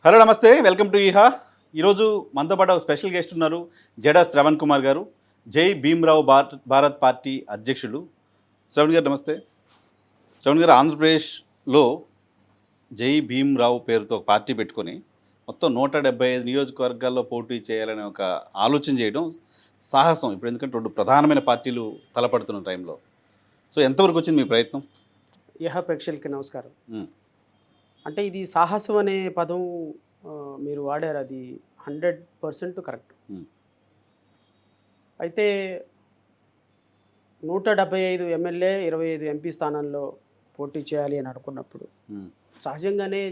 Hello నమస్తే, welcome to ఈహా. ఈరోజు మనతో పాటు ఒక స్పెషల్ గెస్ట్ ఉన్నారు, జడా శ్రవణ్ కుమార్ గారు, జై భీమ్రావ్ భారత్ పార్టీ అధ్యక్షులు. శ్రవణ్ గారు నమస్తే. శ్రవణ్ గారు, ఆంధ్రప్రదేశ్లో జై భీమ్రావ్ పేరుతో ఒక పార్టీ పెట్టుకొని మొత్తం 175 నియోజకవర్గాల్లో పోటీ చేయాలనే ఒక ఆలోచన చేయడం సాహసం. ఇప్పుడు ఎందుకంటే రెండు ప్రధానమైన పార్టీలు తలపడుతున్న టైంలో. సో ఎంతవరకు వచ్చింది మీ ప్రయత్నం? యహ ప్రేక్షకులకి నమస్కారం. ఉమ్, అంటే ఇది సాహసం అనే పదం మీరు వాడారు, అది 100% కరెక్ట్. ఉమ్, అయితే 175 ఎమ్మెల్యే 25 ఎంపీ స్థానాల్లో పోటీ చేయాలి అని అనుకున్నప్పుడు ఉమ్, సహజంగానే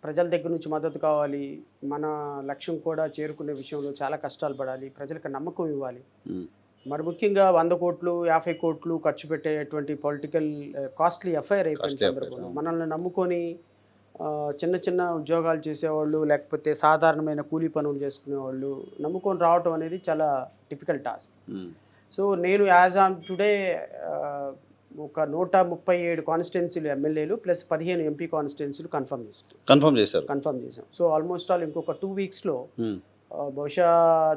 ప్రజల దగ్గర నుంచి మద్దతు కావాలి, మన లక్ష్యం కూడా చేరుకునే విషయంలో చాలా కష్టాలు పడాలి, ప్రజలకు నమ్మకం ఇవ్వాలి. ఉమ్, మరి ముఖ్యంగా 100 కోట్లు 50 కోట్లు ఖర్చు పెట్టేటువంటి పొలిటికల్ కాస్ట్లీ ఎఫ్ఐఆర్ అయిపోయిన Costly సందర్భంలో affair, మనల్ని నమ్ముకొని చిన్న చిన్న ఉద్యోగాలు చేసేవాళ్ళు, లేకపోతే సాధారణమైన కూలీ పనులు చేసుకునేవాళ్ళు నమ్ముకొని రావటం అనేది చాలా డిఫికల్ట్ టాస్క్. ఉమ్, సో నేను యాజ్ ఆన్ టుడే ఒక 137 కాన్స్టిట్యున్సీలు ఎమ్మెల్యేలు ప్లస్ 15 ఎంపీ కాన్స్టిట్యున్సీలు కన్ఫర్మ్ చేశారు. కన్ఫర్మ్ చేసాం. సో ఆల్మోస్ట్ ఆల్ ఇంకొక 2 వీక్స్లో ఉమ్, బహుశా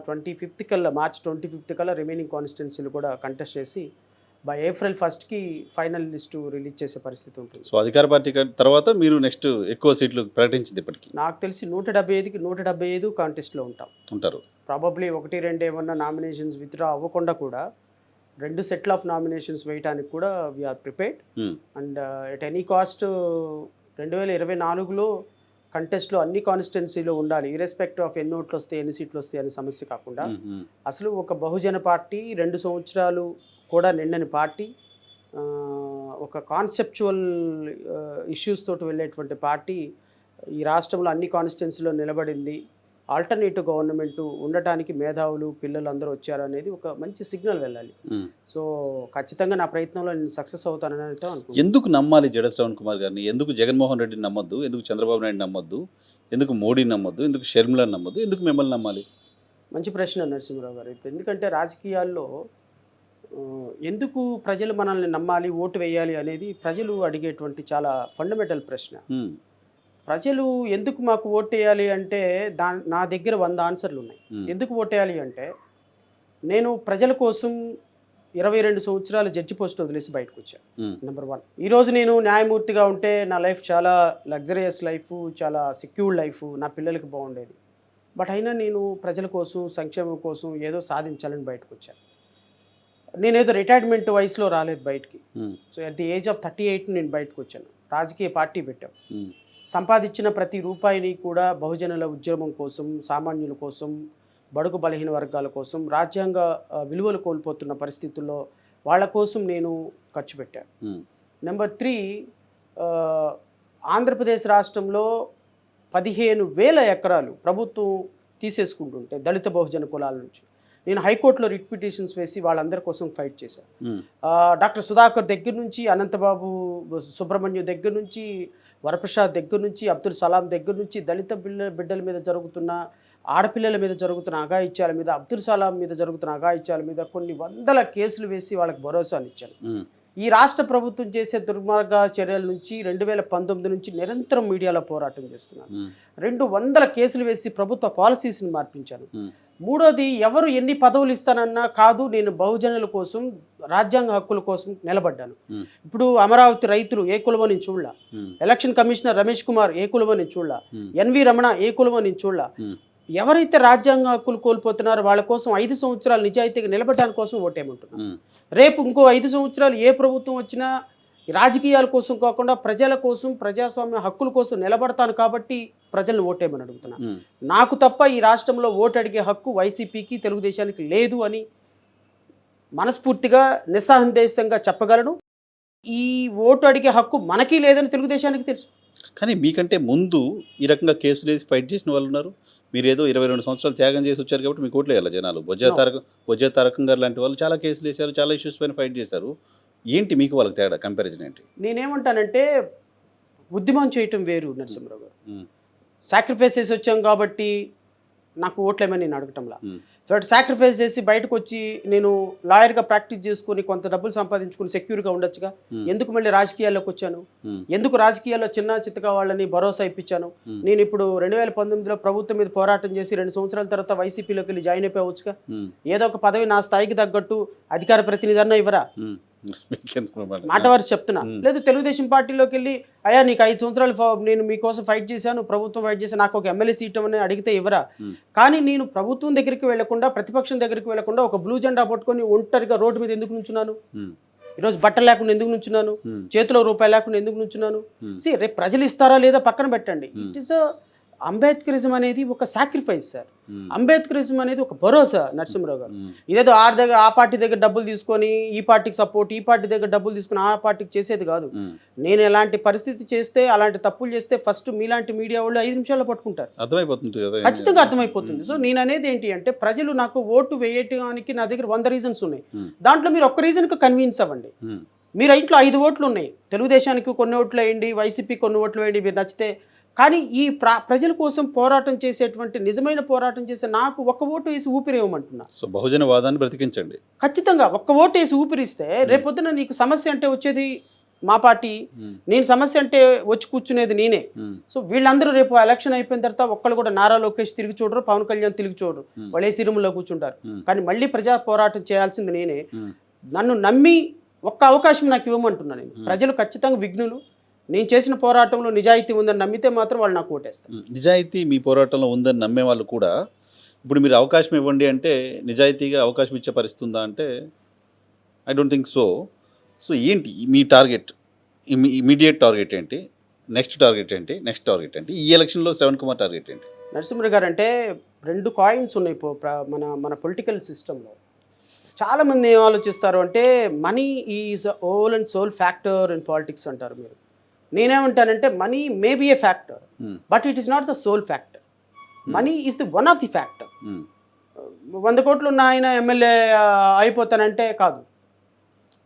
25th కల్లా, మార్చ్ 25th కల్లా రిమైనింగ్ కాన్స్టిట్యున్సీలు కూడా కంటెస్ట్ చేసి by April 1st final list release చేసే పరిస్థితి ఉంటుంది. సో అధికార పార్టీ తర్వాత మీరు నెక్స్ట్ ఎక్కువ సీట్లు ప్రకటించింది ఇప్పటికి నాకు తెలిసి 175కి 175 కాంటెస్ట్లో ఉంటారు. ప్రాబబ్లీ 1-2 ఏమన్నా నామినేషన్స్ విత్డ్రా అవ్వకుండా కూడా 2 సెట్లు ఆఫ్ నామినేషన్స్ వేయడానికి కూడా we are prepared. And at any cost 2024లో కంటెస్ట్లో అన్ని కాన్స్టిట్యున్సీలో ఉండాలి, ఇర్రెస్పెక్టివ్ ఆఫ్ ఎన్ని ఓట్లు వస్తాయి ఎన్ని సీట్లు వస్తాయి అనే సమస్య కాకుండా అసలు ఒక బహుజన పార్టీ 2 సంవత్సరాలు కూడా నిండని పార్టీ, ఒక కాన్సెప్చువల్ ఇష్యూస్ తోటి వెళ్ళేటువంటి పార్టీ ఈ రాష్ట్రంలో అన్ని కాన్స్టిట్యున్సీలో నిలబడింది. ఆల్టర్నేటివ్ గవర్నమెంట్ ఉండటానికి మేధావులు పిల్లలు అందరూ వచ్చారు అనేది ఒక మంచి సిగ్నల్ వెళ్ళాలి. సో ఖచ్చితంగా నా ప్రయత్నంలో నేను సక్సెస్ అవుతానని అనుకుంటున్నాను. ఎందుకు నమ్మాలి జడ శ్రవణ్ కుమార్ గారిని? ఎందుకు జగన్మోహన్ రెడ్డిని నమ్మొద్దు? ఎందుకు చంద్రబాబు నాయుడు నమ్మొద్దు? ఎందుకు మోడీని నమ్మొద్దు? ఎందుకు షర్మిలను నమ్మొద్దు? ఎందుకు మిమ్మల్ని నమ్మాలి? మంచి ప్రశ్న నరసింహరావు గారు. ఇప్పుడు ఎందుకంటే రాజకీయాల్లో ఎందుకు ప్రజలు మనల్ని నమ్మాలి, ఓటు వేయాలి అనేది ప్రజలు అడిగేటువంటి చాలా ఫండమెంటల్ ప్రశ్న. ప్రజలు ఎందుకు మాకు ఓటు వేయాలి అంటే నా దగ్గర 100 ఆన్సర్లు ఉన్నాయి. ఎందుకు ఓటు వేయాలి అంటే, నేను ప్రజల కోసం 22 సంవత్సరాలు జడ్జి పోస్ట్ వదిలేసి బయటకు వచ్చాను. నెంబర్ 1. ఈరోజు నేను న్యాయమూర్తిగా ఉంటే నా లైఫ్ చాలా లగ్జరియస్ లైఫ్, చాలా సెక్యూర్డ్ లైఫ్, నా పిల్లలకి బాగుండేది. బట్ అయినా నేను ప్రజల కోసం, సంక్షేమం కోసం ఏదో సాధించాలని బయటకు వచ్చాను. నేనేదో రిటైర్మెంట్ వయసులో రాలేదు బయటికి. So at the age of 38 నేను బయటకు వచ్చాను. రాజకీయ పార్టీ పెట్టాం. సంపాదించిన ప్రతి రూపాయిని కూడా బహుజనుల ఉద్యమం కోసం, సామాన్యుల కోసం, బడుగు బలహీన వర్గాల కోసం, రాజ్యాంగ విలువలు కోల్పోతున్న పరిస్థితుల్లో వాళ్ళ కోసం నేను ఖర్చు పెట్టాను. నెంబర్ 3, ఆంధ్రప్రదేశ్ రాష్ట్రంలో 15,000 ఎకరాలు ప్రభుత్వం తీసేసుకుంటుంటే దళిత బహుజన కులాల నుంచి నేను హైకోర్టులో రిట్ పిటిషన్స్ వేసి వాళ్ళందరి కోసం ఫైట్ చేశాను. డాక్టర్ సుధాకర్ దగ్గర నుంచి, అనంతబాబు సుబ్రహ్మణ్యం దగ్గర నుంచి, వరప్రసాద్ దగ్గర నుంచి, అబ్దుల్ సలాం దగ్గర నుంచి, దళిత బిడ్డల మీద జరుగుతున్న, ఆడపిల్లల మీద జరుగుతున్న అఘాయిత్యాల మీద, అబ్దుల్ సలాం మీద జరుగుతున్న అఘాయిత్యాల మీద కొన్ని వందల కేసులు వేసి వాళ్ళకి భరోసానిచ్చాను. ఈ రాష్ట్ర ప్రభుత్వం చేసే దుర్మార్గ చర్యల నుంచి 2019 నుంచి నిరంతరం మీడియాలో పోరాటం చేస్తున్నాను. 200 కేసులు వేసి ప్రభుత్వ పాలసీస్ని మార్పించాను. మూడోది, ఎవరు ఎన్ని పదవులు ఇస్తానన్నా కాదు, నేను బహుజనుల కోసం, రాజ్యాంగ హక్కుల కోసం నిలబడ్డాను. ఇప్పుడు అమరావతి రైతులు ఏ కులమో నేను చూడలా, ఎలక్షన్ కమిషనర్ రమేష్ కుమార్ ఏ కులమో నేను చూడలా, ఎన్వి రమణ ఏ కులమో నేను చూడలా. ఎవరైతే రాజ్యాంగ హక్కులు కోల్పోతున్నారో వాళ్ళ కోసం 5 సంవత్సరాలు నిజాయితీగా నిలబడడానికి కోసం ఓటేయమంటున్నాను. రేపు ఇంకో 5 సంవత్సరాలు ఏ ప్రభుత్వం వచ్చినా రాజకీయాల కోసం కాకుండా ప్రజల కోసం, ప్రజాస్వామ్య హక్కుల కోసం నిలబడతాను కాబట్టి ప్రజలను ఓటేయమని అడుగుతున్నాను. నాకు తప్ప ఈ రాష్ట్రంలో ఓటు అడిగే హక్కు వైసీపీకి, తెలుగుదేశానికి లేదు అని మనస్ఫూర్తిగా నిస్సందేశంగా చెప్పగలను. ఈ ఓటు అడిగే హక్కు మనకి లేదని తెలుగుదేశానికి తెలుసు. కానీ మీకంటే ముందు ఈ రకంగా కేసులు వేసి ఫైట్ చేసిన వాళ్ళు ఉన్నారు. మీరు ఏదో 22 సంవత్సరాలు త్యాగం చేసి వచ్చారు కాబట్టి మీకు ఓట్లు వేయాలి జనాలు. బొజ్జా తారకం గారు లాంటి వాళ్ళు చాలా కేసులు వేశారు, చాలా ఇష్యూస్ పైన ఫైట్ చేశారు. ఏంటి మీకు వాళ్ళకి తేడా, కంపారిజన్ ఏంటి? నేనేమంటానంటే, ఉద్యమం చేయటం వేరు నరసింహరావు గారు. సాక్రిఫైస్ చేసి వచ్చాం కాబట్టి నాకు ఓట్లేమని నేను అడగటంలా. ఉమ్, సో సాక్రిఫైస్ చేసి బయటకు వచ్చి నేను లాయర్గా ప్రాక్టీస్ చేసుకుని కొంత డబ్బులు సంపాదించుకుని సెక్యూర్గా ఉండొచ్చుగా. ఉమ్, ఎందుకు మళ్ళీ రాజకీయాల్లోకి వచ్చాను? ఉమ్, ఎందుకు రాజకీయాల్లో చిన్న చిత్తగా వాళ్ళని భరోసా ఇప్పించాను? ఉమ్, నేను ఇప్పుడు 2019లో ప్రభుత్వం మీద పోరాటం చేసి 2 సంవత్సరాల తర్వాత వైసీపీలోకి వెళ్ళి జాయిన్ అయిపోవచ్చుగా. ఉమ్, ఏదో ఒక పదవి నా స్థాయికి తగ్గట్టు అధికార ప్రతినిధి అన్న ఇవ్వరా? ఉమ్. మీకెందుకు మాట? మాట వరుస చెప్తున్నా. ఉమ్. లేదు తెలుగుదేశం పార్టీలోకి వెళ్ళి అయ్యా నీకు 5 సంవత్సరాలు నేను మీకోసం ఫైట్ చేశాను, ప్రభుత్వం ఫైట్ చేశాను, నాకు ఒక ఎమ్మెల్యే సీట్ అని అడిగితే ఇవ్వరా? ఉమ్, కానీ నేను ప్రభుత్వం దగ్గరికి వెళ్లకుండా, ప్రతిపక్షం దగ్గరికి వెళ్లకుండా ఒక బ్లూ జెండా పట్టుకొని ఒంటరిగా రోడ్డు మీద ఎందుకు నుంచున్నాను? ఉమ్, ఈరోజు బట్టలు లేకుండా ఎందుకు నుంచున్నాను? ఉమ్, చేతిలో రూపాయి లేకుండా ఎందుకు నుంచున్నాను? ఉమ్, రేపు ప్రజలు ఇస్తారా లేదా పక్కన పెట్టండి. Hmm. ఇట్ ఈస్ అంబేద్కరిజం అనేది ఒక సాక్రిఫైస్ సార్. ఉమ్, అంబేద్కరిజం అనేది ఒక భరోసా నరసింహరావు గారు. ఉమ్, ఇదేదో ఆ పార్టీ దగ్గర డబ్బులు తీసుకొని ఈ పార్టీకి సపోర్ట్, ఈ పార్టీ దగ్గర డబ్బులు తీసుకొని ఆ పార్టీకి చేసేది కాదు. ఉమ్. నేను ఎలాంటి పరిస్థితి చేస్తే, అలాంటి తప్పులు చేస్తే ఫస్ట్ మీలాంటి మీడియా వాళ్ళు 5 నిమిషాల్లో పట్టుకుంటారు. అర్థమైపోతుంది కదా. ఖచ్చితంగా అర్థమైపోతుంది. సో నేను అనేది ఏంటి అంటే, ప్రజలు నాకు ఓటు వేయటానికి నా దగ్గర 100 రీజన్స్ ఉన్నాయి. ఉమ్, దాంట్లో మీరు ఒక్క రీజన్కి కన్విన్స్ అవ్వండి. ఉమ్, మీరు ఇంట్లో 5 ఓట్లు ఉన్నాయి, తెలుగుదేశానికి కొన్ని ఓట్లు వేయండి, వైసీపీ కొన్ని ఓట్లు వేయండి, మీరు నచ్చితే. కానీ ఈ ప్రజల కోసం పోరాటం చేసేటువంటి, నిజమైన పోరాటం చేసే నాకు ఒక్క ఓటు వేసి ఊపిరేయమంటున్నా. సో బహుజన వాదాన్ని బ్రతికించండి. ఖచ్చితంగా ఒక్క ఓటు వేసి ఊపిరిస్తే రేపొద్దున నీకు సమస్య అంటే వచ్చేది మా పార్టీ, ఉమ్, నేను సమస్య అంటే వచ్చి కూర్చునేది నేనే. ఉమ్, సో వీళ్ళందరూ రేపు ఎలక్షన్ అయిపోయిన తర్వాత ఒక్కళ్ళు కూడా నారా లోకేష్ తిరిగి చూడరు, పవన్ కళ్యాణ్ తిరిగి చూడరు, Hmm. వాళ్ళే సిరుములో కూర్చుంటారు. Hmm. కానీ మళ్ళీ ప్రజా పోరాటం చేయాల్సింది నేనే. ఉమ్, నన్ను నమ్మి ఒక్క అవకాశం నాకు ఇవ్వమంటున్నా నేను. ప్రజలు ఖచ్చితంగా విఘ్నులు. నేను చేసిన పోరాటంలో నిజాయితీ ఉందని నమ్మితే మాత్రం వాళ్ళు నాకు ఓటేస్తారు. ఉమ్. నిజాయితీ మీ పోరాటంలో ఉందని నమ్మే వాళ్ళు కూడా ఇప్పుడు మీరు అవకాశం ఇవ్వండి అంటే నిజాయితీగా అవకాశం ఇచ్చే పరిస్థితి ఉందా అంటే I don't think so. So ఏంటి మీ టార్గెట్? ఇమీడియట్ టార్గెట్ ఏంటి? నెక్స్ట్ టార్గెట్ ఏంటి? నెక్స్ట్ టార్గెట్ ఏంటి? ఈ ఎలక్షన్లో శ్రవణ్ కుమార్ టార్గెట్ ఏంటి? నరసింహ గారు అంటే 2 కాయిన్స్ ఉన్నాయి మన పొలిటికల్ సిస్టంలో. చాలామంది ఏం ఆలోచిస్తారు అంటే money is whole and sole factor in politics అంటారు మీరు. నేనేమంటానంటే money may be a factor, um, but it is not the sole factor. Money is the one of the factor. Um, 100 కోట్లు ఉన్న ఆయన ఎమ్మెల్యే అయిపోతానంటే కాదు.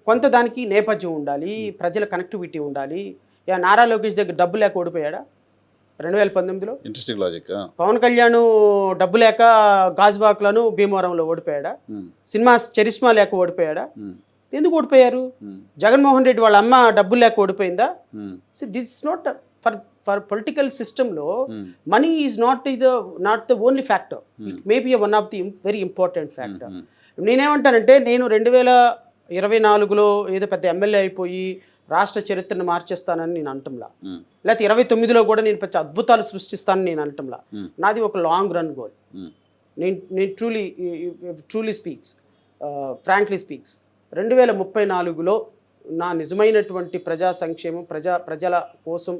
కొంత దానికి నేపథ్యం ఉండాలి, ప్రజల కనెక్టివిటీ ఉండాలి. నారా లోకేష్ దగ్గర డబ్బు లేక ఓడిపోయాడా 2019లో? Interesting logic. పవన్ కళ్యాణ్ డబ్బు లేక గాజువాక్లను భీమవరంలో ఓడిపోయాడా? ఉమ్, సినిమా చరిష్మా లేక ఓడిపోయాడా? ఉమ్, ఎందుకు ఓడిపోయారు? ఉమ్, జగన్మోహన్ రెడ్డి వాళ్ళ అమ్మ డబ్బులు లేక ఓడిపోయిందా? Um, so this is not for political సిస్టంలో um, money is not the only factor. It may be one of the very important factor. Um, నేనేమంటానంటే, నేను 2024లో ఏదో పెద్ద ఎమ్మెల్యే అయిపోయి రాష్ట్ర చరిత్రను మార్చేస్తానని నేను అంటంలా, ఉమ్, లేకపోతే 29లో కూడా నేను పెద్ద అద్భుతాలు సృష్టిస్తానని నేను అంటంలా. ఉమ్, నాది ఒక లాంగ్ రన్ గోల్. ఉమ్, నేను ట్రూలీ స్పీక్స్, ఫ్రాంక్లీ స్పీక్స్, 2034లో నా నిజమైనటువంటి ప్రజా సంక్షేమం, ప్రజల కోసం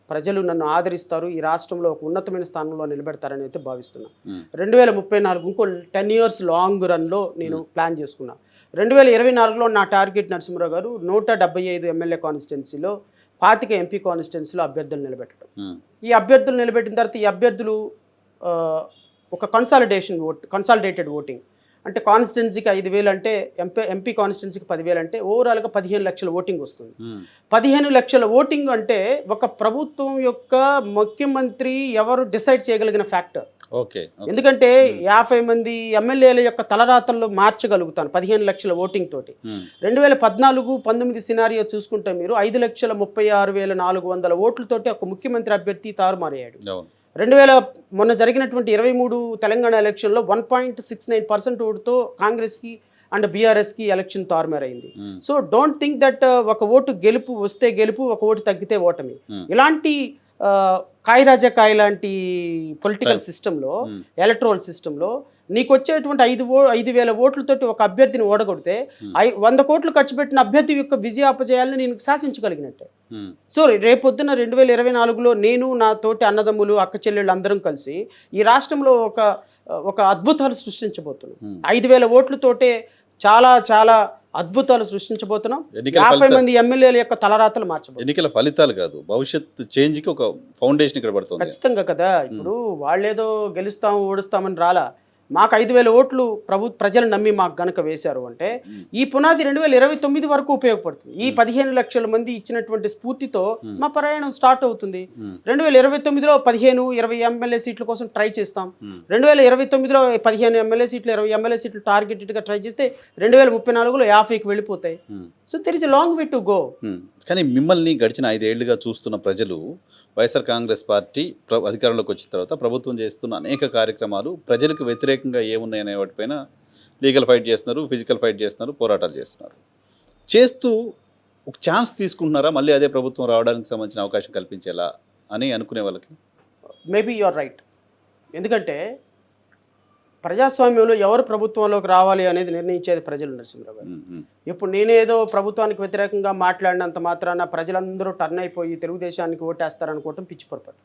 ప్రజలు నన్ను ఆదరిస్తారు, ఈ రాష్ట్రంలో ఒక ఉన్నతమైన స్థానంలో నిలబెడతారని అయితే భావిస్తున్నా. ఉమ్, 2034 ఇంకో 10 years లాంగ్ రన్లో నేను ప్లాన్ చేసుకున్నా. 2024లో నా టార్గెట్ నరసింహరావు గారు 175 ఎమ్మెల్యే కాన్స్టిట్యున్సీలో 25 ఎంపీ కాన్స్టిట్యున్సీలో అభ్యర్థులు నిలబెట్టడం. ఉమ్, ఈ అభ్యర్థులు నిలబెట్టిన తర్వాత ఈ అభ్యర్థులు ఒక కన్సాలిడేటెడ్ ఓటింగ్ అంటే కాన్స్టిట్యున్సీకి 5,000 అంటే ఎంపీ కాన్స్టిట్యున్సీకి 10,000 అంటే ఓవరాల్గా 15 లక్షల ఓటింగ్ వస్తుంది. ఉమ్, 15 లక్షల ఓటింగ్ అంటే ఒక ప్రభుత్వం యొక్క ముఖ్యమంత్రి ఎవరు డిసైడ్ చేయగలిగిన ఫ్యాక్టర్. ఓకే. ఎందుకంటే 50 మంది ఎమ్మెల్యేల యొక్క తలరాతల్లో మార్చగలుగుతాను 15 లక్షల ఓటింగ్ తోటి. ఉమ్, 2014-19 సినారియో చూసుకుంటే మీరు 5,36,400 ఓట్లతోటి ఒక ముఖ్యమంత్రి అభ్యర్థి తారుమారయ్యాడు. అవును. మొన్న జరిగినటువంటి 23 తెలంగాణ ఎలక్షన్లో 1.69% ఓటుతో కాంగ్రెస్కి అండ్ బీఆర్ఎస్కి ఎలక్షన్ తారుమారైంది. Um, so don't think that ఒక ఓటు గెలుపు వస్తే గెలుపు, ఒక ఓటు తగ్గితే ఓటమి. ఉమ్, ఇలాంటి కాయరాజకాయ లాంటి పొలిటికల్ సిస్టంలో, ఉమ్, ఎలక్ట్రల్ సిస్టంలో నీకు వచ్చేటువంటి 5,000 ఓట్లతోటి ఒక అభ్యర్థిని ఓడగొడితే 100 కోట్లు ఖర్చు పెట్టిన అభ్యర్థి యొక్క విజయాపజయాలను నేను శాసించగలిగినట్టే. ఉమ్, సో రేపొద్దున 2024లో నేను, నా తోటి అన్నదమ్ములు, అక్క చెల్లెళ్ళు అందరం కలిసి ఈ రాష్ట్రంలో ఒక అద్భుతాలు సృష్టించబోతున్నాం. 5,000 ఓట్లతోటే చాలా చాలా అద్భుతాలు సృష్టించబోతున్నాం. 50 మంది ఎమ్మెల్యేల యొక్క తలరాతలు మార్చబోతున్నాం. ఎన్నికల ఫలితాలు కాదు, భవిష్యత్ చేంజ్ కి ఒక ఫౌండేషన్ ఇక్కడ పడుతుంది. ఖచ్చితంగా కదా. ఇప్పుడు వాళ్ళేదో గెలుస్తాం ఓడుస్తామని రాలా. మాకు 5,000 ఓట్లు ప్రజలు నమ్మి మాకు గనక వేశారు అంటే ఈ పునాది 2029 వరకు ఉపయోగపడుతుంది. ఈ 15 లక్షల మంది ఇచ్చినటువంటి స్ఫూర్తితో మా ప్రయాణం స్టార్ట్ అవుతుంది. 2029లో 15-20 ఎమ్మెల్యే సీట్ల కోసం ట్రై చేస్తాం. 2029లో 15 ఎమ్మెల్యే సీట్లు 20 ఎమ్మెల్యే సీట్లు టార్గెటెడ్గా ట్రై చేస్తే 2034లో 50కి వెళ్ళిపోతాయి. So there is a long way to go. కానీ మిమ్మల్ని గడిచిన 5 ఏళ్లుగా చూస్తున్న ప్రజలు వైఎస్ఆర్ కాంగ్రెస్ పార్టీ అధికారంలోకి వచ్చిన తర్వాత ప్రభుత్వం చేస్తున్న అనేక కార్యక్రమాలు ప్రజలకు వ్యతిరేకంగా ఏమున్నాయనే వాటిపైన లీగల్ ఫైట్ చేస్తున్నారు, ఫిజికల్ ఫైట్ చేస్తున్నారు, పోరాటాలు చేస్తున్నారు. చేస్తూ ఒక ఛాన్స్ తీసుకుంటున్నారా మళ్ళీ అదే ప్రభుత్వం రావడానికి సంబంధించిన అవకాశం కల్పించేలా అని అనుకునే వాళ్ళకి? Maybe you are right. ఎందుకంటే ప్రజాస్వామ్యంలో ఎవరు ప్రభుత్వంలోకి రావాలి అనేది నిర్ణయించేది ప్రజలు, నరసింహరావు గారు. ఇప్పుడు నేనేదో ప్రభుత్వానికి వ్యతిరేకంగా మాట్లాడినంత మాత్రాన ప్రజలందరూ టర్న్ అయిపోయి తెలుగుదేశానికి ఓటేస్తారనుకోవటం పిచ్చి పొరపాటు.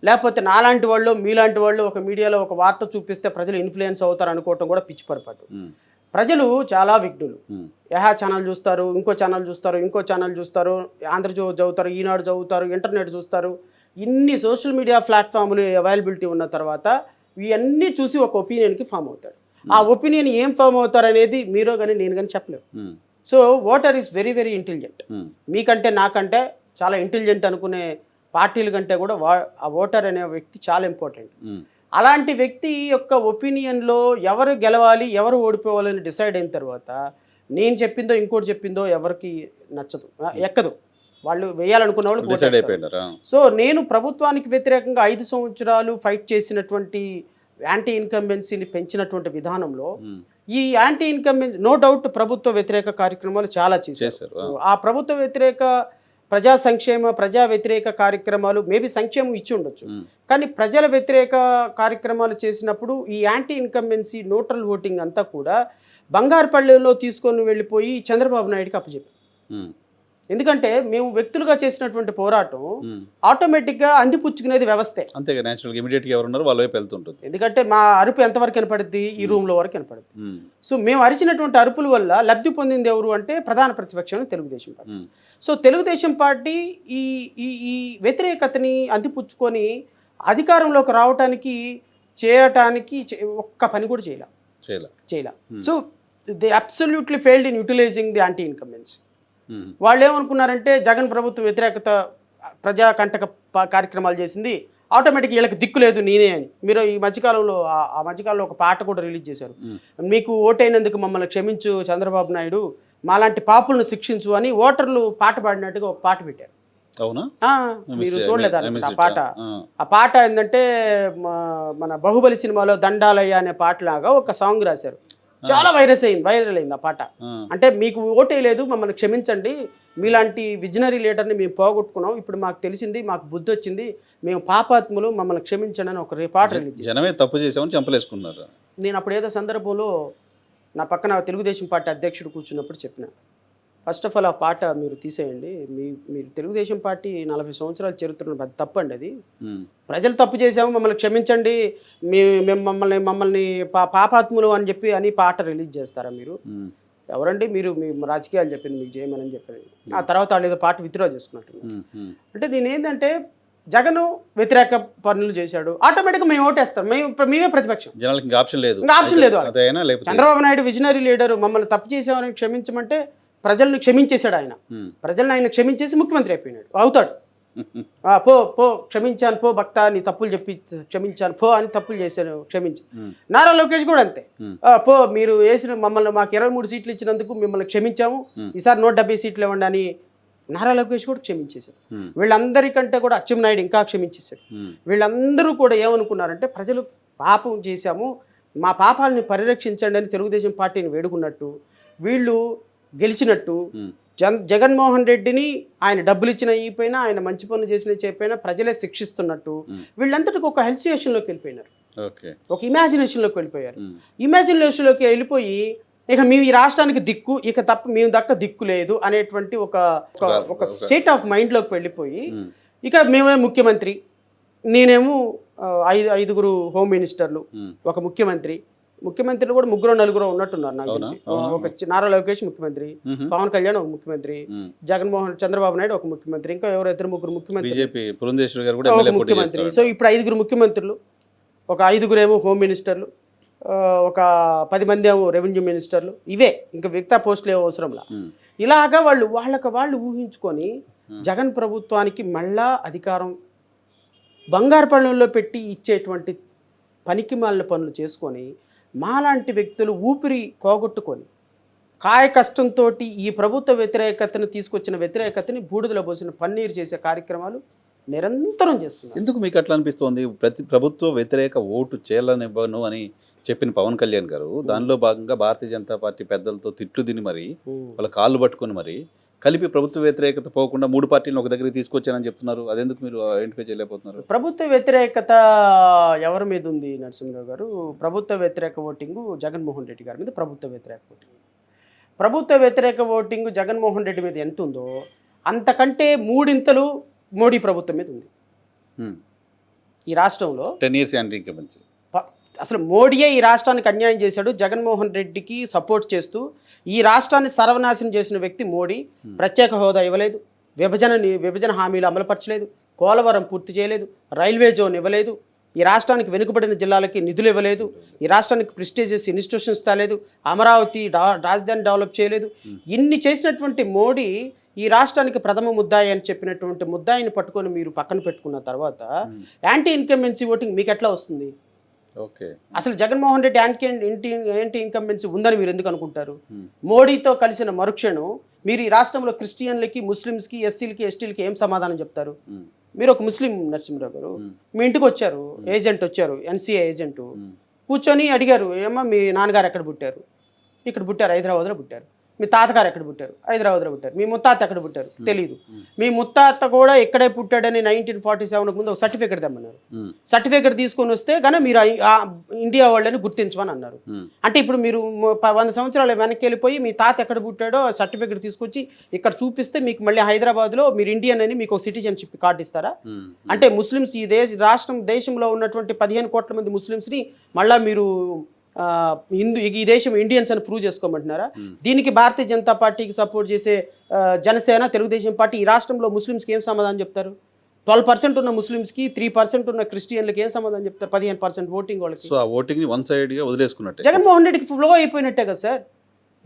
లేకపోతే నాలాంటి వాళ్ళు మీలాంటి వాళ్ళు ఒక మీడియాలో ఒక వార్త చూపిస్తే ప్రజలు ఇన్ఫ్లుయెన్స్ అవుతారు అనుకోవటం కూడా పిచ్చి పొరపాటు. ప్రజలు చాలా విఘ్నులు. యహా ఛానల్ చూస్తారు, ఇంకో ఛానల్ చూస్తారు, ఇంకో ఛానల్ చూస్తారు, ఆంధ్రజ్యోతి చదువుతారు, ఈనాడు చదువుతారు, ఇంటర్నెట్ చూస్తారు. ఇన్ని సోషల్ మీడియా ప్లాట్ఫామ్లు అవైలబిలిటీ ఉన్న తర్వాత ఇవన్నీ చూసి ఒక ఒపీనియన్కి ఫామ్ అవుతాడు. ఆ ఒపీనియన్ ఏం ఫామ్ అవుతారు అనేది మీరు కానీ నేను కానీ చెప్పలేము. So voter is very very intelligent. మీకంటే నాకంటే చాలా ఇంటెలిజెంట్ అనుకునే పార్టీల కంటే కూడా ఆ ఓటర్ అనే వ్యక్తి చాలా ఇంపార్టెంట్. అలాంటి వ్యక్తి యొక్క ఒపీనియన్లో ఎవరు గెలవాలి ఎవరు ఓడిపోవాలని డిసైడ్ అయిన తర్వాత నేను చెప్పిందో ఇంకోటి చెప్పిందో ఎవరికి నచ్చదు, ఎక్కదు. వాళ్ళు వేయాలనుకున్న వాళ్ళు. సో నేను ప్రభుత్వానికి వ్యతిరేకంగా 5 సంవత్సరాలు ఫైట్ చేసినటువంటి యాంటీ ఇన్కంబెన్సీని పెంచినటువంటి విధానంలో ఈ యాంటీ ఇన్కంబెన్సీ నో డౌట్ ప్రభుత్వ వ్యతిరేక కార్యక్రమాలు చాలా చేశారు. ఆ ప్రభుత్వ వ్యతిరేక ప్రజా సంక్షేమ ప్రజా వ్యతిరేక కార్యక్రమాలు మేబీ సంక్షేమం ఇచ్చి ఉండొచ్చు, కానీ ప్రజల వ్యతిరేక కార్యక్రమాలు చేసినప్పుడు ఈ యాంటీ ఇన్కంబెన్సీ న్యూట్రల్ ఓటింగ్ అంతా కూడా బంగారుపల్లెలో తీసుకొని వెళ్ళిపోయి చంద్రబాబు నాయుడుకి అప్పచెప్పారు. ఎందుకంటే మేము వ్యక్తులుగా చేసినటువంటి పోరాటం ఆటోమేటిక్గా అందిపుచ్చుకునేది వ్యవస్థే. అంతేగా, నేచురల్గా ఇమీడియట్గా ఎవరున్నారో వాళ్ళ వైపు వెళ్తుంటుంది. ఎందుకంటే మా అరుపు ఎంతవరకు కనపడుద్ది? ఈ రూమ్లో వరకు కనపడుద్ది. సో మేము అరిచినటువంటి అరుపుల వల్ల లబ్ధి పొందింది ఎవరు అంటే ప్రధాన ప్రతిపక్షం Telugu Desam party. So Telugu Desam party ఈ ఈ వ్యతిరేకతని అందిపుచ్చుకొని అధికారంలోకి రావటానికి చేయటానికి ఒక్క పని కూడా చేయలే. So they absolutely failed in utilising the anti incumbency. వాళ్ళు ఏమనుకున్నారంటే జగన్ ప్రభుత్వం వ్యతిరేకత ప్రజా కంటక కార్యక్రమాలు చేసింది, ఆటోమేటిక్ వీళ్ళకి దిక్కు లేదు నేనే అని. మీరు ఈ మధ్యకాలంలో ఆ మధ్యకాలంలో ఒక పాట కూడా రిలీజ్ చేశారు, మీకు ఓటైనందుకు మమ్మల్ని క్షమించు చంద్రబాబు నాయుడు, మాలాంటి పాపులను శిక్షించు అని ఓటర్లు పాట పాడినట్టుగా ఒక పాట పెట్టారు. అవునా? మీరు చూడలేదా ఆ పాట? ఆ పాట ఏంటంటే మన బాహుబలి సినిమాలో దండాలయ్య అనే పాటలాగా ఒక సాంగ్ రాశారు. చాలా వైరల్ అయింది ఆ పాట. అంటే మీకు ఓటే లేదు, మమ్మల్ని క్షమించండి, మీలాంటి విజనరీ లీడర్ని మేము పోగొట్టుకున్నాం, ఇప్పుడు మాకు తెలిసింది, మాకు బుద్ధి వచ్చింది, మేము పాపాత్ములు, మమ్మల్ని క్షమించండి అని ఒక పాట రిలీజ్. జనమే తప్పు చేసామని చంపలేసుకున్నారు. నేను అప్పుడు ఏదో సందర్భంలో నా పక్కన తెలుగుదేశం పార్టీ అధ్యక్షుడు కూర్చున్నప్పుడు చెప్పిన, ఫస్ట్ ఆఫ్ ఆల్ ఆ పాట మీరు తీసేయండి, మీరు తెలుగుదేశం పార్టీ 40 సంవత్సరాల చరిత్రను అది తప్పండి, అది ప్రజలు తప్పు చేసాము, మమ్మల్ని క్షమించండి, మేము మమ్మల్ని పాపాత్ములు అని చెప్పి అని పాట రిలీజ్ చేస్తారా మీరు? ఎవరండి మీరు? మీ రాజకీయాలు చెప్పింది మీకు చేయమని చెప్పారు. ఆ తర్వాత వాళ్ళు ఏదో పాట విత్డ్రా చేసుకున్నట్టు. అంటే నేనేంటంటే జగన్ వ్యతిరేక పనులు చేశాడు, ఆటోమేటిక్గా మేము ఓటేస్తాం, మేమే ప్రతిపక్షం, జనాలకి ఆప్షన్ లేదు. చంద్రబాబు నాయుడు విజనరీ లీడర్, మమ్మల్ని తప్పు చేసామని క్షమించమంటే ప్రజల్ని క్షమించేశాడు ఆయన. ప్రజల్ని ఆయన క్షమించేసి ముఖ్యమంత్రి అవుతాడు. పో క్షమించాను, పో భక్త, నీ తప్పులు చెప్పి క్షమించాను, పో అని తప్పులు చేశాను క్షమించి. నారా లోకేష్ కూడా అంతే, పో మీరు వేసిన మమ్మల్ని మాకు 23 సీట్లు ఇచ్చినందుకు మిమ్మల్ని క్షమించాము, ఈసారి 170 సీట్లు ఇవ్వండి అని నారా లోకేష్ కూడా క్షమించేశాడు. వీళ్ళందరికంటే కూడా అచ్చెన్నాయుడు ఇంకా క్షమించేశాడు. వీళ్ళందరూ కూడా ఏమనుకున్నారంటే ప్రజలు పాపం చేశాము, మా పాపాలని పరిరక్షించండి అని తెలుగుదేశం పార్టీని వేడుకున్నట్టు, వీళ్ళు గెలిచినట్టు, జగన్మోహన్ రెడ్డిని ఆయన డబ్బులు ఇచ్చిన ఈపోయినా, ఆయన మంచి పనులు చేసిన చెప్పైనా ప్రజలే శిక్షిస్తున్నట్టు వీళ్ళంతటికి ఒక హెల్సియేషన్లోకి వెళ్ళిపోయినారు, ఒక ఇమాజినేషన్లోకి వెళ్ళిపోయారు. ఇమాజినేషన్లోకి వెళ్ళిపోయి ఇక మేము ఈ రాష్ట్రానికి దిక్కు, ఇక తప్ప మేము దక్క దిక్కు లేదు అనేటువంటి ఒక స్టేట్ ఆఫ్ మైండ్లోకి వెళ్ళిపోయి, ఇక మేమే ముఖ్యమంత్రి, నేనేమో 5 హోమ్ మినిస్టర్లు, ఒక ముఖ్యమంత్రులు కూడా 3-4 ఉన్నట్టున్నారు నాకు తెలిసి. ఒక నారా లోకేష్ ముఖ్యమంత్రి, పవన్ కళ్యాణ్ ఒక ముఖ్యమంత్రి, చంద్రబాబు నాయుడు ఒక ముఖ్యమంత్రి, ఇంకా ఎవరో 2-3 ముఖ్యమంత్రి. సో ఇప్పుడు 5 ముఖ్యమంత్రులు, ఒక 5 ఏమో హోమ్ మినిస్టర్లు, ఒక 10 మంది ఏమో రెవెన్యూ మినిస్టర్లు, ఇవే ఇంకా మిగతా పోస్టులు ఏమో అవసరంలా. ఉమ్, ఇలాగా వాళ్ళు ఊహించుకొని జగన్ ప్రభుత్వానికి మళ్ళా అధికారం బంగారు పళ్ళెంలో పెట్టి ఇచ్చేటువంటి పనికిమాలిన పనులు చేసుకొని మాలాంటి వ్యక్తులు ఊపిరి పోగొట్టుకొని కాయ కష్టంతో ఈ ప్రభుత్వ వ్యతిరేకతను తీసుకొచ్చిన వ్యతిరేకతని బూడిదలో పోసిన పన్నీరు చేసే కార్యక్రమాలు నిరంతరం చేస్తున్నారు. ఎందుకు మీకు అట్లా అనిపిస్తోంది? ప్రభుత్వ వ్యతిరేక ఓటు చేయాలనివ్వను అని చెప్పిన పవన్ కళ్యాణ్ గారు దానిలో భాగంగా భారతీయ జనతా పార్టీ పెద్దలతో తిట్లు తిని మరి వాళ్ళ కాళ్ళు పట్టుకొని మరి కలిపి ప్రభుత్వ వ్యతిరేకత పోకుండా 3 పార్టీలను ఒక దగ్గరికి తీసుకొచ్చానని చెప్తున్నారు. అదెందుకు మీరు ఐడెంటిఫై చేయలేకపోతున్నారు? ప్రభుత్వ వ్యతిరేకత ఎవరి మీద ఉంది నరసింహరావు గారు? ప్రభుత్వ వ్యతిరేక ఓటింగు జగన్మోహన్ రెడ్డి గారి మీద ప్రభుత్వ వ్యతిరేక ఓటింగ్. ప్రభుత్వ వ్యతిరేక ఓటింగు జగన్మోహన్ రెడ్డి మీద ఎంత ఉందో అంతకంటే 3 మోడీ ప్రభుత్వం మీద ఉంది ఈ రాష్ట్రంలో. 10 years యాంటీ ఇన్కంబెన్సీ. అసలు మోడీయే ఈ రాష్ట్రానికి అన్యాయం చేశాడు. జగన్మోహన్ రెడ్డికి సపోర్ట్ చేస్తూ ఈ రాష్ట్రాన్ని సర్వనాశనం చేసిన వ్యక్తి మోడీ. ప్రత్యేక హోదా ఇవ్వలేదు, విభజన హామీలు అమలుపరచలేదు, పోలవరం పూర్తి చేయలేదు, రైల్వే జోన్ ఇవ్వలేదు, ఈ రాష్ట్రానికి వెనుకబడిన జిల్లాలకి నిధులు ఇవ్వలేదు, ఈ రాష్ట్రానికి ప్రెస్టీజియస్ ఇన్స్టిట్యూషన్స్ తాలేదు, అమరావతి రాజధాని డెవలప్ చేయలేదు. ఇన్ని చేసినటువంటి మోడీ ఈ రాష్ట్రానికి ప్రథమ ముద్దాయి అని చెప్పినటువంటి ముద్దాయిని పట్టుకొని మీరు పక్కన పెట్టుకున్న తర్వాత యాంటీ ఇన్కంబెన్సీ ఓటింగ్ మీకు ఎట్లా వస్తుంది? ఓకే, అసలు జగన్మోహన్ రెడ్డి యాంటీ ఇన్కంబెన్సీ ఉందని మీరు ఎందుకు అనుకుంటారు? మోడీతో కలిసిన మరుక్షణం మీరు ఈ రాష్ట్రంలో క్రిస్టియన్లకి, ముస్లిమ్స్కి, ఎస్సీలకి, ఎస్టీలకి ఏం సమాధానం చెప్తారు? మీరు ఒక ముస్లిం నరసింహరావు గారు, మీ ఇంటికి వచ్చారు, ఏజెంట్ వచ్చారు, ఎన్సీఏ ఏజెంటు కూర్చొని అడిగారు, ఏమో మీ నాన్నగారు ఎక్కడ పుట్టారు? ఇక్కడ పుట్టారు, హైదరాబాద్లో పుట్టారు. మీ తాతగారు ఎక్కడ పుట్టారు? హైదరాబాద్లో పుట్టారు. మీ ముత్తాత ఎక్కడ పుట్టారు? తెలీదు. మీ ముత్తాత కూడా ఇక్కడే పుట్టాడని 1947 ముందు ఒక సర్టిఫికేట్ తెమ్మన్నారు. సర్టిఫికేట్ తీసుకొని వస్తే కానీ మీరు ఇండియా వాళ్ళని గుర్తించమని అన్నారు. అంటే ఇప్పుడు మీరు 100 సంవత్సరాలు వెనక్కి వెళ్ళిపోయి మీ తాత ఎక్కడ పుట్టాడో సర్టిఫికేట్ తీసుకొచ్చి ఇక్కడ చూపిస్తే మీకు మళ్ళీ హైదరాబాద్లో మీరు ఇండియన్ అని మీకు ఒక సిటిజన్షిప్ కార్డు ఇస్తారా? అంటే ముస్లిమ్స్ ఈ దేశంలో ఉన్నటువంటి 15 కోట్ల మంది ముస్లిమ్స్ని మళ్ళీ మీరు ఈ దేశం ఇండియన్స్ అని ప్రూవ్ చేసుకోమంటున్నారా? దీనికి భారతీయ జనతా పార్టీకి సపోర్ట్ చేసే జనసేన, తెలుగుదేశం పార్టీ ఈ రాష్ట్రంలో ముస్లిమ్స్కి ఏం సమాధానం చెప్తారు? 12% ఉన్న ముస్లిమ్స్కి, 3% ఉన్న క్రిస్టియన్లకి ఏం సమాధానం చెప్తారు? 15% ఓటింగ్ వాళ్ళకి. సో ఆ ఓటింగ్ని వన్ సైడ్గా వదిలేసుకున్నట్టే జగన్మోహన్ రెడ్డికి ఫ్లో అయిపోయినట్టే కదా సార్.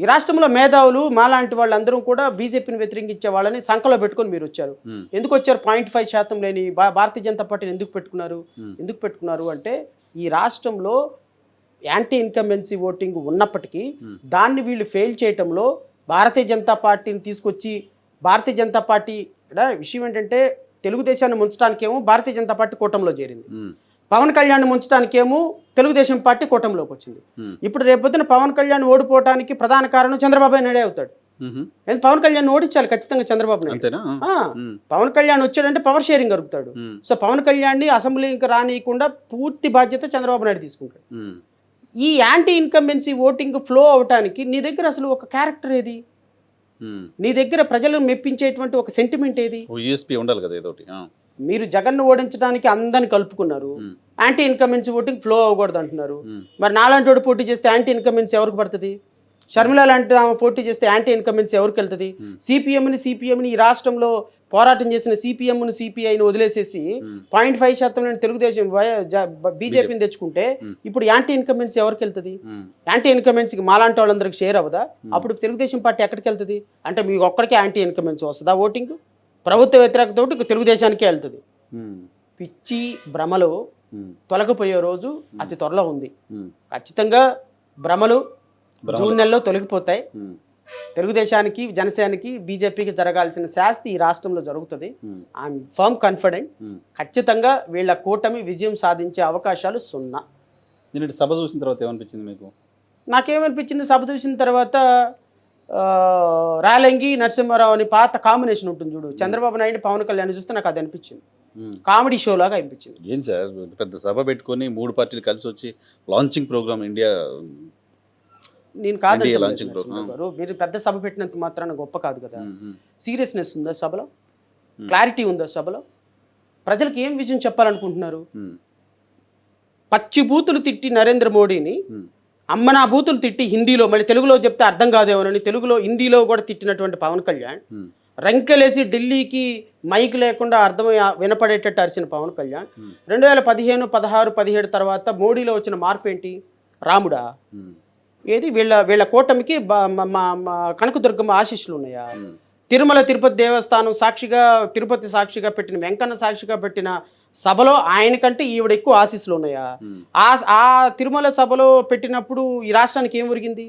ఈ రాష్ట్రంలో మేధావులు మాలాంటి వాళ్ళందరూ కూడా బీజేపీని వ్యతిరేకించే వాళ్ళని సంఖలో పెట్టుకొని మీరు వచ్చారు. ఎందుకు వచ్చారు? 0.5% లేని భారతీయ జనతా పార్టీని ఎందుకు పెట్టుకున్నారు అంటే ఈ రాష్ట్రంలో యాంటీ ఇన్కంబెన్సీ ఓటింగ్ ఉన్నప్పటికీ దాన్ని వీళ్ళు ఫెయిల్ చేయటంలో భారతీయ జనతా పార్టీని తీసుకొచ్చి భారతీయ జనతా పార్టీ విషయం ఏంటంటే తెలుగుదేశాన్ని ముంచడానికేమో భారతీయ జనతా పార్టీ కూటమిలో చేరింది, పవన్ కళ్యాణ్ ముంచడానికేమో తెలుగుదేశం పార్టీ కూటమిలోకి వచ్చింది. ఇప్పుడు రేపొద్దున పవన్ కళ్యాణ్ ఓడిపోవడానికి ప్రధాన కారణం చంద్రబాబు నాయుడే అవుతాడు. పవన్ కళ్యాణ్ ఓడించాలి ఖచ్చితంగా చంద్రబాబు నాయుడు. పవన్ కళ్యాణ్ వచ్చాడంటే పవర్ షేరింగ్ జరుగుతాడు. సో పవన్ కళ్యాణ్ని అసెంబ్లీకి రానియకుండా పూర్తి బాధ్యత చంద్రబాబు నాయుడు తీసుకుంటాడు. ఈ యాంటీ ఇన్కంబెన్సీ ఓటింగ్ ఫ్లో అవటానికి నీ దగ్గర అసలు ఒక క్యారెక్టర్ ఏది? నీ దగ్గర ప్రజలను మెప్పించేటువంటి ఒక సెంటిమెంట్ ఏది? ఉండాలి కదా ఏదోటి. మీరు జగన్ను ఓడించడానికి అందరిని కలుపుకున్నారు, యాంటీ ఇన్కంబెన్సీ ఓటింగ్ ఫ్లో అవ్వకూడదు అంటున్నారు. మరి నాలాంటి వాడు పోటీ చేస్తే యాంటీ ఇన్కంబెన్సీ ఎవరికి పడుతుంది? షర్మిల లాంటి ఆమె పోటీ చేస్తే యాంటీ ఇన్కంబెన్సీ ఎవరికి వెళ్తుంది? సిపిఎంని ఈ రాష్ట్రంలో పోరాటం చేసిన సిపిఐని వదిలేసేసి 0.5% తెలుగుదేశం బీజేపీని తెచ్చుకుంటే ఇప్పుడు యాంటీ ఇన్కంబెన్సీ ఎవరికి వెళ్తుంది? యాంటీ ఇన్కంబెన్సీకి మాలాంటి వాళ్ళందరికి షేర్ అవ్వదా? అప్పుడు తెలుగుదేశం పార్టీ ఎక్కడికి వెళ్తుంది? అంటే మీకు ఒక్కడికే యాంటీ ఇన్కంబెన్సీ వస్తుందా ఓటింగ్? ప్రభుత్వ వ్యతిరేకతోటి తెలుగుదేశానికే వెళ్తుంది. పిచ్చి భ్రమలు తొలగిపోయే రోజు అతి త్వరలో ఉంది. ఖచ్చితంగా భ్రమలు జూన్ నెలలో తొలగిపోతాయి. తెలుగుదేశానికి, జనసేనకి, బీజేపీకి జరగాల్సిన శాస్తి ఈ రాష్ట్రంలో జరుగుతుంది. I'm firm confident. ఖచ్చితంగా వీళ్ళ కూటమి విజయం సాధించే అవకాశాలు 0. నేను సభ చూసిన తర్వాత ఏమనిపించింది మీకు? నాకేమనిపించింది సభ చూసిన తర్వాత, రాలంగి నరసింహారావు అని పాత కాంబినేషన్ ఉంటుంది చూడు, చంద్రబాబు నాయుడు పవన్ కళ్యాణ్ చూస్తే నాకు అది అనిపించింది. కామెడీ షో లాగా అనిపించింది. ఏం సార్ పెద్ద సభ పెట్టుకొని 3 పార్టీలు కలిసి వచ్చి లాంచింగ్ ప్రోగ్రామ్ ఇండియా. నేను కాదు మీరు పెద్ద సభ పెట్టినంత మాత్రాన గొప్ప కాదు కదా. సీరియస్నెస్ ఉందా సభలో? క్లారిటీ ఉందా సభలో? ప్రజలకు ఏం విజయం చెప్పాలనుకుంటున్నారు? పచ్చి బూతులు తిట్టి నరేంద్ర మోడీని, అమ్మనా బూతులు తిట్టి హిందీలో, మళ్ళీ తెలుగులో చెప్తే అర్థం కాదేమోనని తెలుగులో హిందీలో కూడా తిట్టినటువంటి పవన్ కళ్యాణ్, రంకెలేసి ఢిల్లీకి మైక్ లేకుండా వినపడేటట్టు అరిచిన పవన్ కళ్యాణ్ 2015, 16, 17 తర్వాత మోడీలో వచ్చిన మార్పు ఏంటి? రాముడా? ఉమ్, ఏది వీళ్ళ వీళ్ళ కూటమికి కనకదుర్గమ్మ ఆశీస్సులు ఉన్నాయా? ఉమ్, తిరుమల తిరుపతి దేవస్థానం సాక్షిగా, తిరుపతి సాక్షిగా పెట్టిన, వెంకన్న సాక్షిగా పెట్టిన సభలో ఆయనకంటే ఈవిడ ఎక్కువ ఆశీస్సులు ఉన్నాయా? ఉమ్. ఆ ఆ తిరుమల సభలో పెట్టినప్పుడు ఈ రాష్ట్రానికి ఏం ఒరిగింది?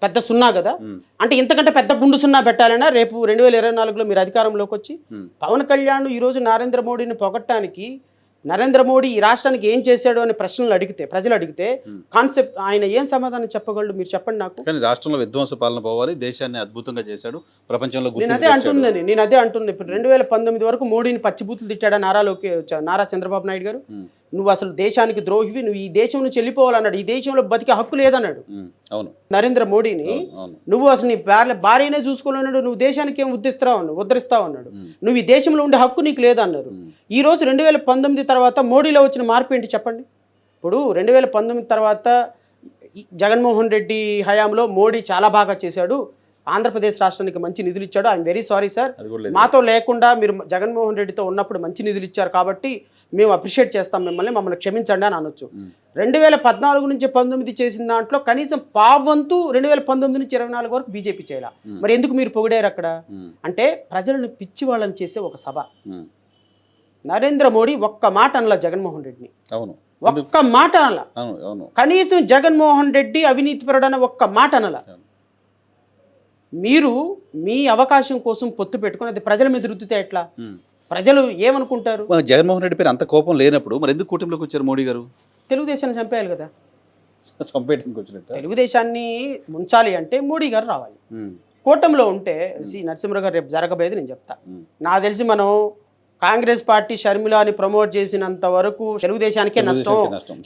పెద్ద సున్నా కదా. ఉమ్, అంటే ఇంతకంటే పెద్ద గుండు సున్నా పెట్టాలన్నా రేపు 2024లో మీరు అధికారంలోకి వచ్చి ఉమ్, పవన్ కళ్యాణ్ ఈరోజు నరేంద్ర మోడీని పొగట్టడానికి, నరేంద్ర మోడీ ఈ రాష్ట్రానికి ఏం చేశాడు అని ప్రశ్నలు అడిగితే, ప్రజలు అడిగితే కాన్సెప్ట్ ఆయన ఏం సమాధానం చెప్పగలడు? మీరు చెప్పండి నాకు. కానీ రాష్ట్రంలో విధ్వంస పాలన పోవాలి, దేశాన్ని అద్భుతంగా చేశాడు, ప్రపంచంలో నేను అదే అంటుందని, నేను అదే అంటుంది. ఇప్పుడు 2019 వరకు మోడీని పచ్చిబూతులు తిట్టాడా నారా చంద్రబాబు నాయుడు గారు? నువ్వు అసలు దేశానికి ద్రోహివి, నువ్వు ఈ దేశం నుంచి వెళ్ళిపోవాలన్నాడు. ఈ దేశంలో బతికే హక్కు లేదన్నాడు అవును నరేంద్ర మోడీని. అవును నువ్వు అసలు నీ భార్యనే చూసుకోలేన్నాడు, నువ్వు దేశానికి ఏం ఉద్ధరిస్తావు అన్నాడు. నువ్వు ఈ దేశంలో ఉండే హక్కు నీకు లేదన్నారు. ఈ రోజు 2019 తర్వాత మోడీలో వచ్చిన మార్పు ఏంటి చెప్పండి? ఇప్పుడు 2019 తర్వాత జగన్మోహన్ రెడ్డి హయాంలో మోడీ చాలా బాగా చేశాడు, ఆంధ్రప్రదేశ్ రాష్ట్రానికి మంచి నిధులు ఇచ్చాడు, ఐఎమ్ వెరీ సారీ సార్, అది కూడా లేదు. మాతో లేకుండా మీరు జగన్మోహన్ రెడ్డితో ఉన్నప్పుడు మంచి నిధులు ఇచ్చారు కాబట్టి మేము అప్రిషియేట్ చేస్తాం మమ్మల్ని క్షమించండి అని అనొచ్చు. 2014 నుంచి 19 చేసిన దాంట్లో కనీసం పావంతు 2019 నుంచి 24 వరకు బీజేపీ చేయాల. మరి ఎందుకు మీరు పొగిడారు అక్కడ? అంటే ప్రజలను పిచ్చి వాళ్ళని చేసే ఒక సభ. నరేంద్ర మోడీ ఒక్క మాట అనలా జగన్మోహన్ రెడ్డిని, అవును ఒక్క మాట అనలా. అవును అవును కనీసం జగన్మోహన్ రెడ్డి అవినీతిపరుడని ఒక్క మాట అనలా. మీరు మీ అవకాశం కోసం పొత్తు పెట్టుకుని అది ప్రజల మీద రుద్దితే ఎట్లా? ప్రజలు ఏమనుకుంటారు? జగన్మోహన్ రెడ్డి పేరు అంత కోపం లేనప్పుడు మరి ఎందుకు కూటమిలోకి వచ్చారు మోడీ గారు? తెలుగుదేశాన్ని చంపేయాలి కదా. చంపేయడానికి వచ్చినట్టు. తెలుగుదేశాన్ని ముంచాలి అంటే మోడీ గారు రావాలి. కూటమిలో ఉంటే నరసింహరావు గారు రేపు జరగబోయేది నేను చెప్తా. నాకు తెలిసి మనం కాంగ్రెస్ పార్టీ షర్మిలాని ప్రమోట్ చేసినంత వరకు తెలుగుదేశానికే నష్టం.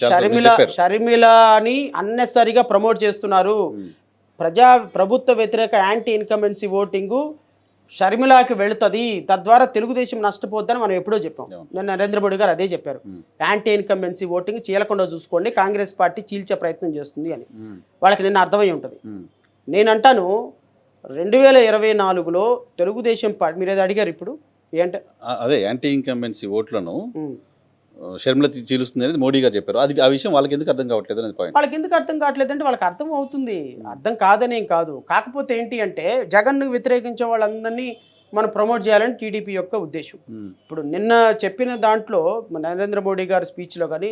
షర్మిలాని అన్నెసరిగా ప్రమోట్ చేస్తున్నారు. ప్రభుత్వ వ్యతిరేక యాంటీ ఇన్కంబెన్సీ ఓటింగు షర్మిలాకి వెళుతుంది, తద్వారా తెలుగుదేశం నష్టపోద్దని మనం ఎప్పుడో చెప్పాం. నిన్న నరేంద్ర మోడీ గారు అదే చెప్పారు. యాంటీ ఇన్కంబెన్సీ ఓటింగ్ చీలకుండా చూసుకోండి, కాంగ్రెస్ పార్టీ చీల్చే ప్రయత్నం చేస్తుంది అని. వాళ్ళకి నిన్న అర్థమై ఉంటుంది. నేనంటాను 2024లో తెలుగుదేశం పార్టీ, మీరు ఏదో అడిగారు ఇప్పుడు ఏంటంటే అదే యాంటీ ఇన్కంబెన్సీ ఓట్లను షర్మిల చీలుస్తుంది అనేది మోడీ గారు చెప్పారు. అది ఆ విషయం వాళ్ళకి ఎందుకు అర్థం కావట్లేదు అనేది పాయింట్. వాళ్ళకి ఎందుకు అర్థం కావట్లేదు అంటే వాళ్ళకి అర్థం అవుతుంది, అర్థం కాదనేం కాదు. కాకపోతే ఏంటి అంటే జగన్ను వ్యతిరేకించే వాళ్ళందరినీ మనం ప్రమోట్ చేయాలని టీడీపీ యొక్క ఉద్దేశం. ఇప్పుడు నిన్న చెప్పిన దాంట్లో నరేంద్ర మోడీ గారి స్పీచ్లో కానీ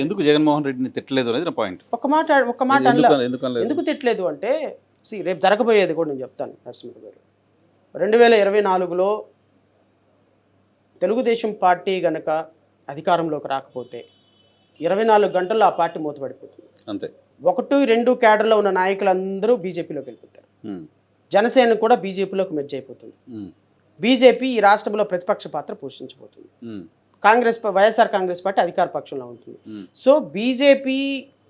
ఎందుకు జగన్మోహన్ రెడ్డిని తిట్టలేదు అనేది నా పాయింట్. ఒక మాట ఎందుకు తిట్టలేదు అంటే, రేపు జరగబోయేది కూడా నేను చెప్తాను నరసింహ గారు. 2024లో తెలుగుదేశం పార్టీ గనక అధికారంలోకి రాకపోతే 24 గంటల్లో ఆ పార్టీ మూతపడిపోతుంది. అంతే. 1-2 క్యాడర్లో ఉన్న నాయకులందరూ బీజేపీలోకి వెళ్ళిపోతారు. జనసేన కూడా బీజేపీలోకి మెర్జ్ అయిపోతుంది. బీజేపీ ఈ రాష్ట్రంలో ప్రతిపక్ష పాత్ర పోషించబోతుంది. వైఎస్ఆర్ కాంగ్రెస్ పార్టీ అధికార పక్షంలో ఉంటుంది. సో బీజేపీ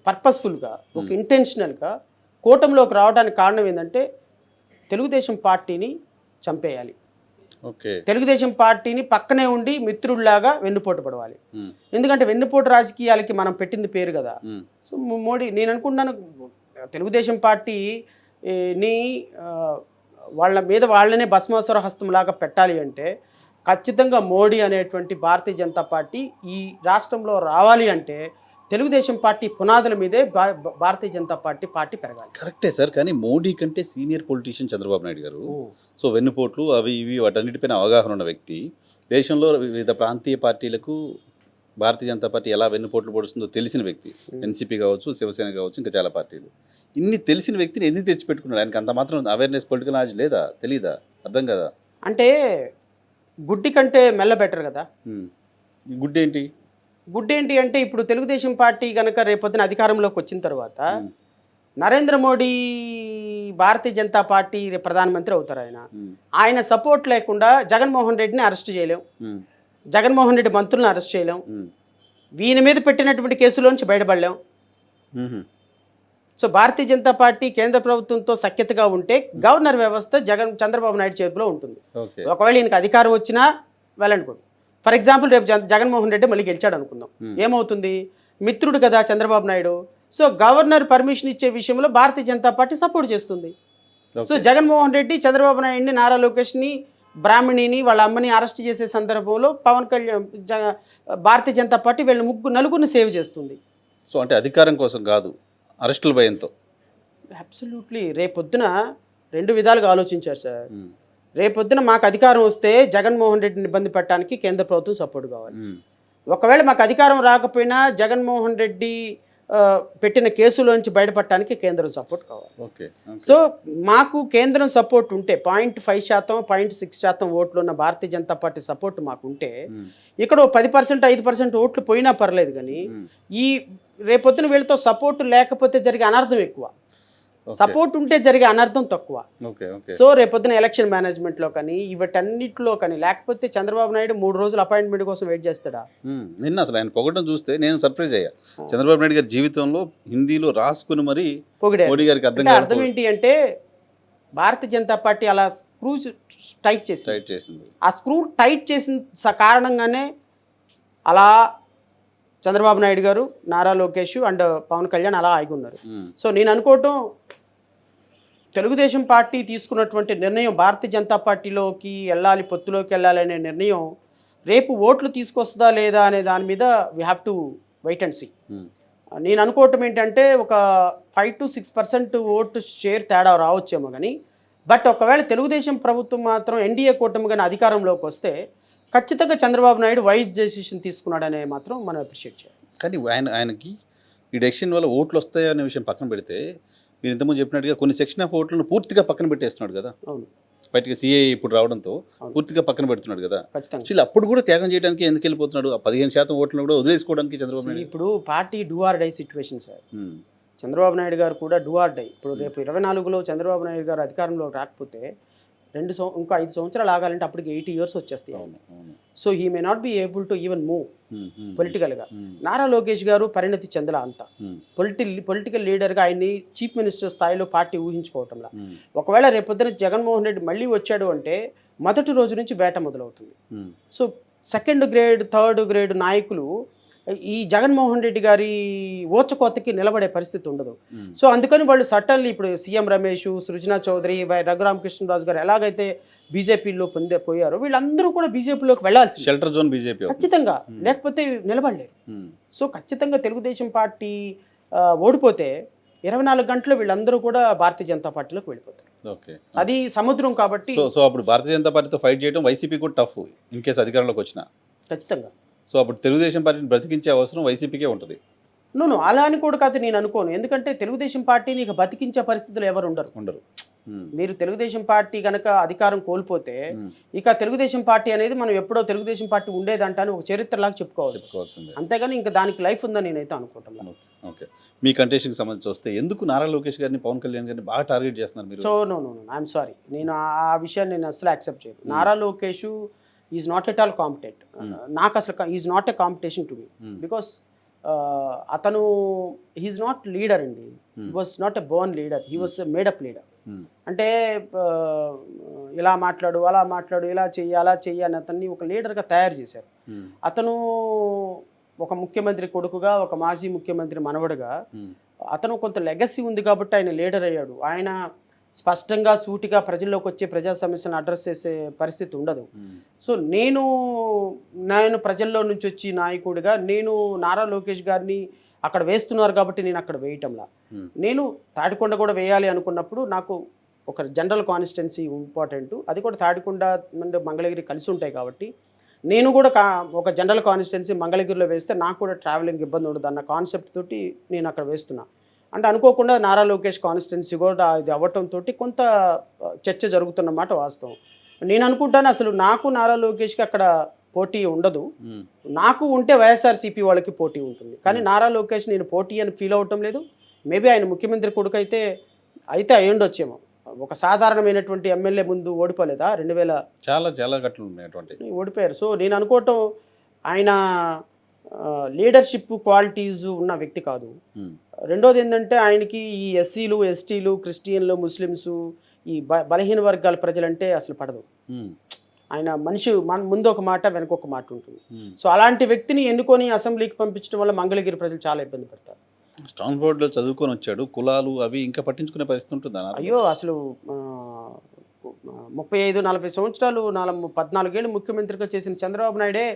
పర్పస్ఫుల్గా ఒక ఇంటెన్షనల్గా కూటమిలోకి రావడానికి కారణం ఏంటంటే తెలుగుదేశం పార్టీని చంపేయాలి, తెలుగుదేశం పార్టీని పక్కనే ఉండి మిత్రుల్లాగా వెన్నుపోటు పడవాలి. ఎందుకంటే వెన్నుపోటు రాజకీయాలకి మనం పెట్టింది పేరు కదా. సో మోడీ, నేను అనుకుంటున్నాను తెలుగుదేశం పార్టీని వాళ్ళ మీద వాళ్ళనే భస్మాసుర హస్తంలాగా పెట్టాలి అంటే ఖచ్చితంగా మోడీ అనేటువంటి భారతీయ జనతా పార్టీ ఈ రాష్ట్రంలో రావాలి అంటే తెలుగుదేశం పార్టీ పునాదుల మీదే భారతీయ జనతా పార్టీ పెరగాలి. కరెక్టే సార్, కానీ మోడీ కంటే సీనియర్ పొలిటీషియన్ చంద్రబాబు నాయుడు గారు. సో వెన్నుపోట్లు అవి ఇవి వాటన్నిటిపైన అవగాహన ఉన్న వ్యక్తి. దేశంలో వివిధ ప్రాంతీయ పార్టీలకు భారతీయ జనతా పార్టీ ఎలా వెన్నుపోట్లు పొడుస్తుందో తెలిసిన వ్యక్తి. ఎన్సీపీ కావచ్చు, శివసేన కావచ్చు, ఇంకా చాలా పార్టీలు. ఇన్ని తెలిసిన వ్యక్తిని ఎందుకు తెచ్చిపెట్టుకున్నాడు? ఆయనకి అంత మాత్రం అవేర్నెస్, పొలిటికల్ నాలెడ్జ్ లేదా? తెలీదా? అర్థం కదా. అంటే గుడ్డి కంటే మెల్ల బెటర్ కదా. గుడ్ ఏంటి అంటే ఇప్పుడు తెలుగుదేశం పార్టీ కనుక రేపొద్దున అధికారంలోకి వచ్చిన తర్వాత నరేంద్ర మోడీ భారతీయ జనతా పార్టీ ప్రధానమంత్రి అవుతారు. ఆయన సపోర్ట్ లేకుండా జగన్మోహన్ రెడ్డిని అరెస్ట్ చేయలేం, జగన్మోహన్ రెడ్డి మంత్రులను అరెస్ట్ చేయలేం, వీని మీద పెట్టినటువంటి కేసులోంచి బయటపడలేం. సో భారతీయ జనతా పార్టీ కేంద్ర ప్రభుత్వంతో సఖ్యతగా ఉంటే గవర్నర్ వ్యవస్థ చంద్రబాబు నాయుడు చేతిలో ఉంటుంది. ఒకవేళ ఈయనకి అధికారం వచ్చినా వెళ్ళనుకోండి. ఫర్ ఎగ్జాంపుల్ రేపు జగన్మోహన్ రెడ్డి మళ్ళీ గెలిచాడు అనుకుందాం, ఏమవుతుంది? మిత్రుడు కదా Chandrababu Naidu. So governor permission ఇచ్చే విషయంలో భారతీయ జనతా పార్టీ సపోర్ట్ చేస్తుంది. సో జగన్మోహన్ రెడ్డి చంద్రబాబు నాయుడిని, నారా లోకేష్ని, బ్రాహ్మణిని, వాళ్ళ అమ్మని అరెస్ట్ చేసే సందర్భంలో పవన్ కళ్యాణ్ భారతీయ జనతా పార్టీ వీళ్ళ నలుగురిని సేవ్ చేస్తుంది. సో అంటే అధికారం కోసం కాదు, అరెస్టుల భయంతో. అబ్సల్యూట్లీ రేపొద్దున 2 విధాలుగా ఆలోచించారు సార్. ఉమ్, రేపొద్దున మాకు అధికారం వస్తే జగన్మోహన్ రెడ్డిని ఇబ్బంది పెట్టడానికి కేంద్ర ప్రభుత్వం సపోర్ట్ కావాలి. ఉమ్, ఒకవేళ మాకు అధికారం రాకపోయినా జగన్మోహన్ రెడ్డి పెట్టిన కేసులోంచి బయటపడటానికి కేంద్రం సపోర్ట్ కావాలి. Okay okay. సో మాకు కేంద్రం సపోర్ట్ ఉంటే 0.5%, 0.6% ఓట్లు ఉన్న భారతీయ జనతా పార్టీ సపోర్ట్ మాకు ఉంటే ఉమ్, ఇక్కడ 10%, 5% ఓట్లు పోయినా పర్లేదు. కానీ ఉమ్, ఈ రేపొద్దున వీళ్ళతో సపోర్ట్ లేకపోతే జరిగే అనర్థం ఎక్కువ, ఓకే, సపోర్ట్ ఉంటే జరిగే అనర్థం తక్కువ. Okay okay. సో రేపొద్దున ఎలక్షన్ మేనేజ్మెంట్లో కానీ వీటన్నిటిలో కానీ లేకపోతే చంద్రబాబు నాయుడు 3 రోజులు అపాయింట్మెంట్ కోసం వెయిట్ చేస్తాడా? నిన్న అసలు ఆయన పొగడం చూస్తే నేను సర్ప్రైజ్ అయ్యా. చంద్రబాబు నాయుడు గారి జీవితంలో హిందీలో రాసుకుని మరి పొగిడారు. మోడీ గారికి అర్థం అంటే అర్థం ఏంటి అంటే భారతీయ జనతా పార్టీ అలా స్క్రూ టైట్ చేసింది. టైట్ చేసింది. ఆ స్క్రూ టైట్ చేసిన కారణంగానే అలా చంద్రబాబు నాయుడు గారు, నారా లోకేష్ అండ్ పవన్ కళ్యాణ్ అలా ఆగి ఉన్నారు. ఉమ్, సో నేను అనుకోవటం తెలుగుదేశం పార్టీ తీసుకున్నటువంటి నిర్ణయం భారతీయ జనతా పార్టీలోకి వెళ్ళాలి, పొత్తులోకి వెళ్ళాలి అనే నిర్ణయం రేపు ఓట్లు తీసుకొస్తుందా లేదా అనే దాని మీద we have to wait and see. Um, నేను అనుకోవటం ఏంటంటే ఒక 5 to 6% ఓటు షేర్ తేడా రావచ్చేమో కానీ, బట్ ఒకవేళ తెలుగుదేశం ప్రభుత్వం మాత్రం ఎన్డీఏ కూటమి కానీ అధికారంలోకి వస్తే ఖచ్చితంగా చంద్రబాబు నాయుడు వైజ్ డెసిషన్ తీసుకున్నాడనే మాత్రం మనం అప్రిషియేట్ చేయాలి. కానీ ఆయనకి ఈ డెసిషన్ వల్ల ఓట్లు వస్తాయనే విషయం పక్కన పెడితే, మీరు ఇంతకుముందు చెప్పినట్టుగా కొన్ని సెక్షన్ ఆఫ్ ఓట్లను పూర్తిగా పక్కన పెట్టేస్తున్నాడు కదా. అవును, బయటకి సిఏ ఇప్పుడు రావడంతో పూర్తిగా పక్కన పెడుతున్నాడు కదా. ఖచ్చితంగా. స్టిల్ అప్పుడు కూడా త్యాగం చేయడానికి ఎందుకు వెళ్ళిపోతున్నాడు? ఆ 15% ఓట్లను కూడా వదిలేసుకోవడానికి చంద్రబాబు నాయుడు. ఇప్పుడు party do or die situation sir. Um, Chandrababu Naidu గారు కూడా డూ ఆర్ డై. ఇప్పుడు రేపు 24లో చంద్రబాబు నాయుడు గారు అధికారంలో రాకపోతే ఇంకో 5 సంవత్సరాలు ఆగాలంటే అప్పటికి 80 years వచ్చేస్తాయి. అవును అవును. So he may not be able to even move um, um, పొలిటికల్గా. ఉమ్, నారా లోకేష్ గారు పరిణతి చెందల అంత ఉమ్, పొలిటికల్ లీడర్గా ఆయన్ని చీఫ్ మినిస్టర్ స్థాయిలో పార్టీ ఊహించుకోవటంలా. ఉమ్, ఒకవేళ రేపొద్దున జగన్మోహన్ రెడ్డి మళ్ళీ వచ్చాడు అంటే మొదటి రోజు నుంచి వేట మొదలవుతుంది. ఉమ్, so 2nd grade 3rd grade నాయకులు ఈ జగన్మోహన్ రెడ్డి గారి ఓచకోతకి నిలబడే పరిస్థితి ఉండదు. ఉమ్, సో అందుకని వాళ్ళు సటన్లీ ఇప్పుడు సీఎం రమేష్, సృజనా చౌదరి, రఘురామకృష్ణరాజు గారు ఎలాగైతే బీజేపీలో పోయారో వీళ్ళందరూ కూడా బీజేపీలోకి వెళ్ళాల్సి షెల్టర్ జోన్ బీజేపీ. ఖచ్చితంగా, లేకపోతే నిలబడలేరు. సో ఖచ్చితంగా తెలుగుదేశం పార్టీ ఓడిపోతే 24 గంటలు వీళ్ళందరూ కూడా భారతీయ జనతా పార్టీలోకి వెళ్ళిపోతారు. ఓకే. అది సముద్రం కాబట్టి సో అప్పుడు భారతీయ జనతా పార్టీతో ఫైట్ చేయడం వైసీపీ కూడా టఫ్ ఇన్ కేసు అధికారంలోకి వచ్చినా. ఖచ్చితంగా. సో అప్పుడు తెలుగుదేశం పార్టీని బ్రతికించే అవసరం వైసీపీకే ఉంటుంది. నో అలా అని కూడా కాదు నేను అనుకోను. ఎందుకంటే తెలుగుదేశం పార్టీని ఇక బతికించే పరిస్థితులు ఎవరు ఉండరు. మీరు తెలుగుదేశం పార్టీ కనుక అధికారం కోల్పోతే ఇక తెలుగుదేశం పార్టీ అనేది మనం ఎప్పుడో తెలుగుదేశం పార్టీ ఉండేదంటాను ఒక చరిత్రలాగా చెప్పుకోవాల్సిందే. అంతేగాని ఇంకా దానికి లైఫ్ ఉందని నేనైతే అనుకుంటున్నాను. ఓకే. మీ కంటెస్టింగ్కి సంబంధించి వస్తే ఎందుకు నారా లోకేష్ గారిని, పవన్ కళ్యాణ్ గారిని బాగా టార్గెట్ చేస్తున్నారు మీరు? సో నో ఐఎమ్ సారీ, నేను ఆ విషయాన్ని నేను అసలు యాక్సెప్ట్ చేయను. Nara Lokesh is not at all competent. నాకు అసలు is not a competition to me because అతను హీఈస్ నాట్ లీడర్ అండి. He was not a Born leader, he was made up leader. అంటే ఇలా మాట్లాడు, అలా మాట్లాడు, ఇలా చెయ్యి, అలా చెయ్యి అని అతన్ని ఒక లీడర్గా తయారు చేశారు. అతను ఒక ముఖ్యమంత్రి కొడుకుగా, ఒక మాజీ ముఖ్యమంత్రి మనవడుగా అతను కొంత లెగసీ ఉంది కాబట్టి ఆయన లీడర్ అయ్యాడు. ఆయన స్పష్టంగా సూటిగా ప్రజల్లోకి వచ్చే ప్రజా సమస్యలను అడ్రస్ చేసే పరిస్థితి ఉండదు. సో నేను ప్రజల్లో నుంచి వచ్చి నాయకుడిగా నేను నారా లోకేష్ గారిని అక్కడ వేస్తున్నారు కాబట్టి నేను అక్కడ వేయటంలా, నేను తాడికొండ కూడా వేయాలి అనుకున్నప్పుడు నాకు ఒక జనరల్ కాన్స్టిట్యున్సీ ఇంపార్టెంట్, అది కూడా తాడికొండ అండ్ మంగళగిరి కలిసి ఉంటాయి కాబట్టి నేను కూడా ఒక జనరల్ కాన్స్టిట్యున్సీ మంగళగిరిలో వేస్తే నాకు కూడా ట్రావెలింగ్ ఇబ్బంది ఉండదు అన్న కాన్సెప్ట్ తోటి నేను అక్కడ వేస్తున్నా. అంటే అనుకోకుండా నారా లోకేష్ కాన్స్టిట్యున్సీ కూడా ఇది అవ్వటంతో కొంత చర్చ జరుగుతున్నమాట వాస్తవం. నేను అనుకుంటాను అసలు నాకు నారా లోకేష్కి అక్కడ పోటీ ఉండదు, నాకు ఉంటే వైఎస్ఆర్సీపీ వాళ్ళకి పోటీ ఉంటుంది. కానీ నారా లోకేష్ నేను పోటీ అని ఫీల్ అవ్వటం లేదు. మేబీ ఆయన ముఖ్యమంత్రి కొడుకు అయితే అయ్యుండొచ్చేమో. ఒక సాధారణమైనటువంటి ఎమ్మెల్యే ముందు ఓడిపోలేదా 2000 చాలా గట్లు ఉన్నాయి ఓడిపోయారు. సో నేను అనుకోవటం ఆయన లీడర్షిప్ క్వాలిటీస్ ఉన్న వ్యక్తి కాదు. రెండోది ఏంటంటే ఆయనకి ఈ ఎస్సీలు, ఎస్టీలు, క్రిస్టియన్లు, ముస్లిమ్స్, ఈ బలహీన వర్గాల ప్రజలంటే అసలు పడదు. ఆయన మనిషి ముందు ఒక మాట వెనక ఒక మాట ఉంటుంది. సో అలాంటి వ్యక్తిని ఎన్నుకొని అసెంబ్లీకి పంపించడం వల్ల మంగళగిరి ప్రజలు చాలా ఇబ్బంది పడతారు. స్ట్రాంగ్ బోర్డులో చదువుకొని వచ్చాడు, కులాలు అవి ఇంకా పట్టించుకునే పరిస్థితి ఉంటుందా? అయ్యో అసలు 35-40 సంవత్సరాలు 14 ఏళ్ళు ముఖ్యమంత్రిగా చేసిన చంద్రబాబు నాయుడే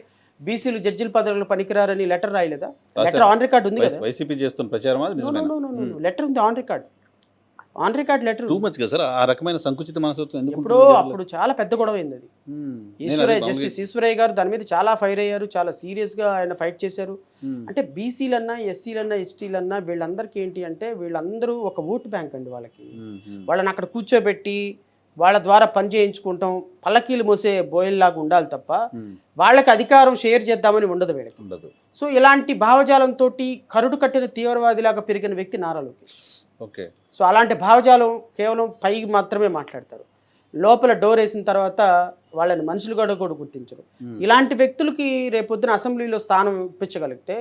బీసీలు జడ్జిల పదవులు పనికిరారని లెటర్ రాయలేదా? రాశారు. లెటర్ ఆన్ రికార్డ్ ఉంది కదా? వైసీపీ చేస్తున్న ప్రచారం అది నిజమేనా? లెటర్ ఉంది, on record letter. Too much కదా సార్ ఆ రకమైన సంకుచిత మనస్తత్వం ఎందుకు ఎప్పుడో ఉంటుంది? అప్పుడు చాలా పెద్ద గొడవ అయింది అది. నేను అది జస్టిస్ ఈశ్వరయ్య గారు దాని మీద చాలా ఫైర్ అయ్యారు, చాలా సీరియస్ గా ఆయన ఫైట్ చేశారు. అంటే బీసీలన్నా ఎస్సీలన్నా ఎస్టీలన్నా వీళ్ళందరికీ ఏంటి అంటే వీళ్ళందరూ ఒక ఓటు బ్యాంక్ అండి. వాళ్ళని అక్కడ కూర్చోబెట్టి వాళ్ళ ద్వారా పని చేయించుకుంటాం, పల్లకీలు మోసే బోయల్లాగా ఉండాలి తప్ప వాళ్ళకి అధికారం షేర్ చేద్దామని ఉండదు వీళ్ళకి. ఉండదు. సో ఇలాంటి భావజాలంతో కరుడు కట్టిన తీవ్రవాదిలాగా పెరిగిన వ్యక్తి నారా లోకేష్. ఓకే. సో అలాంటి భావజాలం కేవలం పైకి మాత్రమే మాట్లాడతారు, లోపల డోర్ వేసిన తర్వాత వాళ్ళని మనుషులుగా కూడా గుర్తించరు. ఇలాంటి వ్యక్తులకి రేపొద్దున అసెంబ్లీలో స్థానం ఇప్పించగలిగితే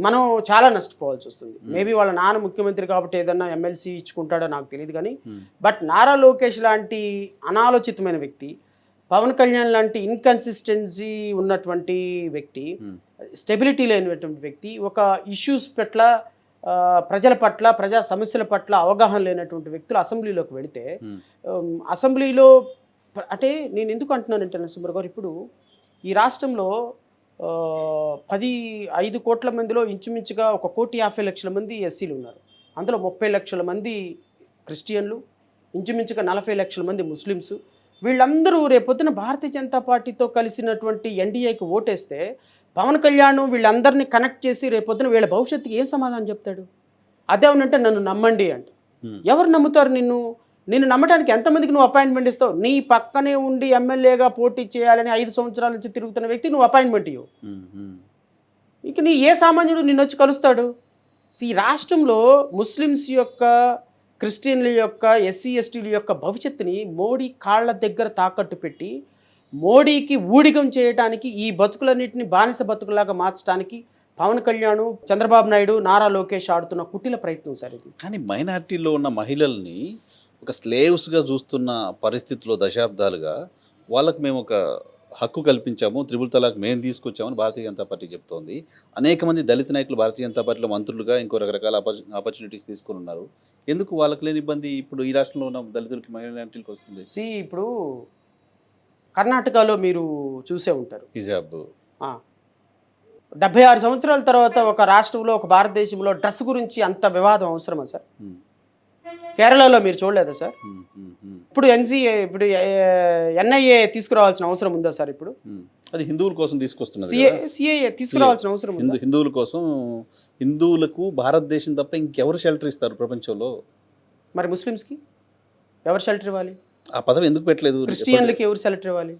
మనం చాలా నష్టపోవాల్సి వస్తుంది. మేబీ వాళ్ళ నాన్న ముఖ్యమంత్రి కాబట్టి ఏదన్నా ఎమ్మెల్సీ ఇచ్చుకుంటాడో నాకు తెలియదు కానీ, బట్ నారా లోకేష్ లాంటి అనాలోచితమైన వ్యక్తి, పవన్ కళ్యాణ్ లాంటి ఇన్కన్సిస్టెన్సీ ఉన్నటువంటి వ్యక్తి, స్టెబిలిటీ లేనటువంటి వ్యక్తి, ఒక ఇష్యూస్ పట్ల ప్రజల పట్ల ప్రజా సమస్యల పట్ల అవగాహన లేనటువంటి వ్యక్తులు అసెంబ్లీలోకి వెళితే అసెంబ్లీలో అంటే నేను ఎందుకు అంటున్నానంటే నరసింహ గారు, ఇప్పుడు ఈ రాష్ట్రంలో 5 కోట్ల మందిలో ఇంచుమించుగా 1,50,00,000 మంది ఎస్సీలు ఉన్నారు. అందులో 30 లక్షల మంది క్రిస్టియన్లు, ఇంచుమించుగా 40 లక్షల మంది ముస్లిమ్స్. వీళ్ళందరూ రేపొద్దున భారతీయ జనతా పార్టీతో కలిసినటువంటి ఎన్డీఏకి ఓటేస్తే పవన్ కళ్యాణ్ వీళ్ళందరినీ కనెక్ట్ చేసి రేపొద్దున వీళ్ళ భవిష్యత్తుకి ఏం సమాధానం చెప్తాడు? అదే అవునంటే నన్ను నమ్మండి అంటే ఎవరు నమ్ముతారు? నిన్ను నమ్మడానికి ఎంతమందికి నువ్వు అపాయింట్మెంట్ ఇస్తావు? నీ పక్కనే ఉండి ఎమ్మెల్యేగా పోటీ చేయాలని 5 సంవత్సరాల నుంచి తిరుగుతున్న వ్యక్తి నువ్వు అపాయింట్మెంట్ ఇవ్వు. ఇక నీ ఏ సామాన్యుడు నిన్ను వచ్చి కలుస్తాడు? ఈ రాష్ట్రంలో ముస్లిమ్స్ యొక్క, క్రిస్టియన్ల యొక్క, ఎస్సీ ఎస్టీల యొక్క భవిష్యత్తుని మోడీ కాళ్ళ దగ్గర తాకట్టు పెట్టి మోడీకి ఊడిగం చేయడానికి, ఈ బతుకులన్నింటినీ బానిస బతుకులాగా మార్చడానికి పవన్ కళ్యాణ్, చంద్రబాబు నాయుడు, నారా లోకేష్ ఆడుతున్న కుటిల ప్రయత్నం సార్ ఇది. కానీ మైనారిటీలో ఉన్న మహిళల్ని ఒక స్లేవ్స్గా చూస్తున్న పరిస్థితిలో దశాబ్దాలుగా వాళ్ళకు మేము ఒక హక్కు కల్పించాము, త్రిపుల్ తలాక్ మేము తీసుకొచ్చామని భారతీయ జనతా పార్టీ చెప్తోంది. అనేక మంది దళిత నాయకులు భారతీయ జనతా పార్టీలో మంత్రులుగా ఇంకో రకరకాల ఆపర్చునిటీస్ తీసుకుని ఉన్నారు. ఎందుకు వాళ్ళకి లేని ఇబ్బంది ఇప్పుడు ఈ రాష్ట్రంలో ఉన్న దళితులకి, మైనారిటీలకు వస్తుంది? ఇప్పుడు కర్ణాటకలో మీరు చూసే ఉంటారు, హిజాబ్ 76 సంవత్సరాల తర్వాత ఒక రాష్ట్రంలో, ఒక భారతదేశంలో డ్రెస్ గురించి అంత వివాదం అవసరమా సార్? కేరళలో మీరు చూడలేదా సార్? ఇప్పుడు ఎన్ఐఏ తీసుకురావాల్సిన అవసరం ఉందా సార్? ఇప్పుడు అది హిందువుల కోసం తీసుకొస్తున్నది, సిఏఏ తీసుకురావాల్సిన అవసరం ఉందా? హిందువుల కోసం. హిందువులకు భారతదేశం తప్ప ఇంకెవరు షెల్టర్ ఇస్తారు ప్రపంచంలో? మరి ముస్లిమ్స్కి ఎవరు షెల్టర్ ఇవ్వాలి? ఆ పదవి ఎందుకు పెట్టలేదు? క్రిస్టియన్లకి ఎవరు షెల్టర్ ఇవ్వాలి?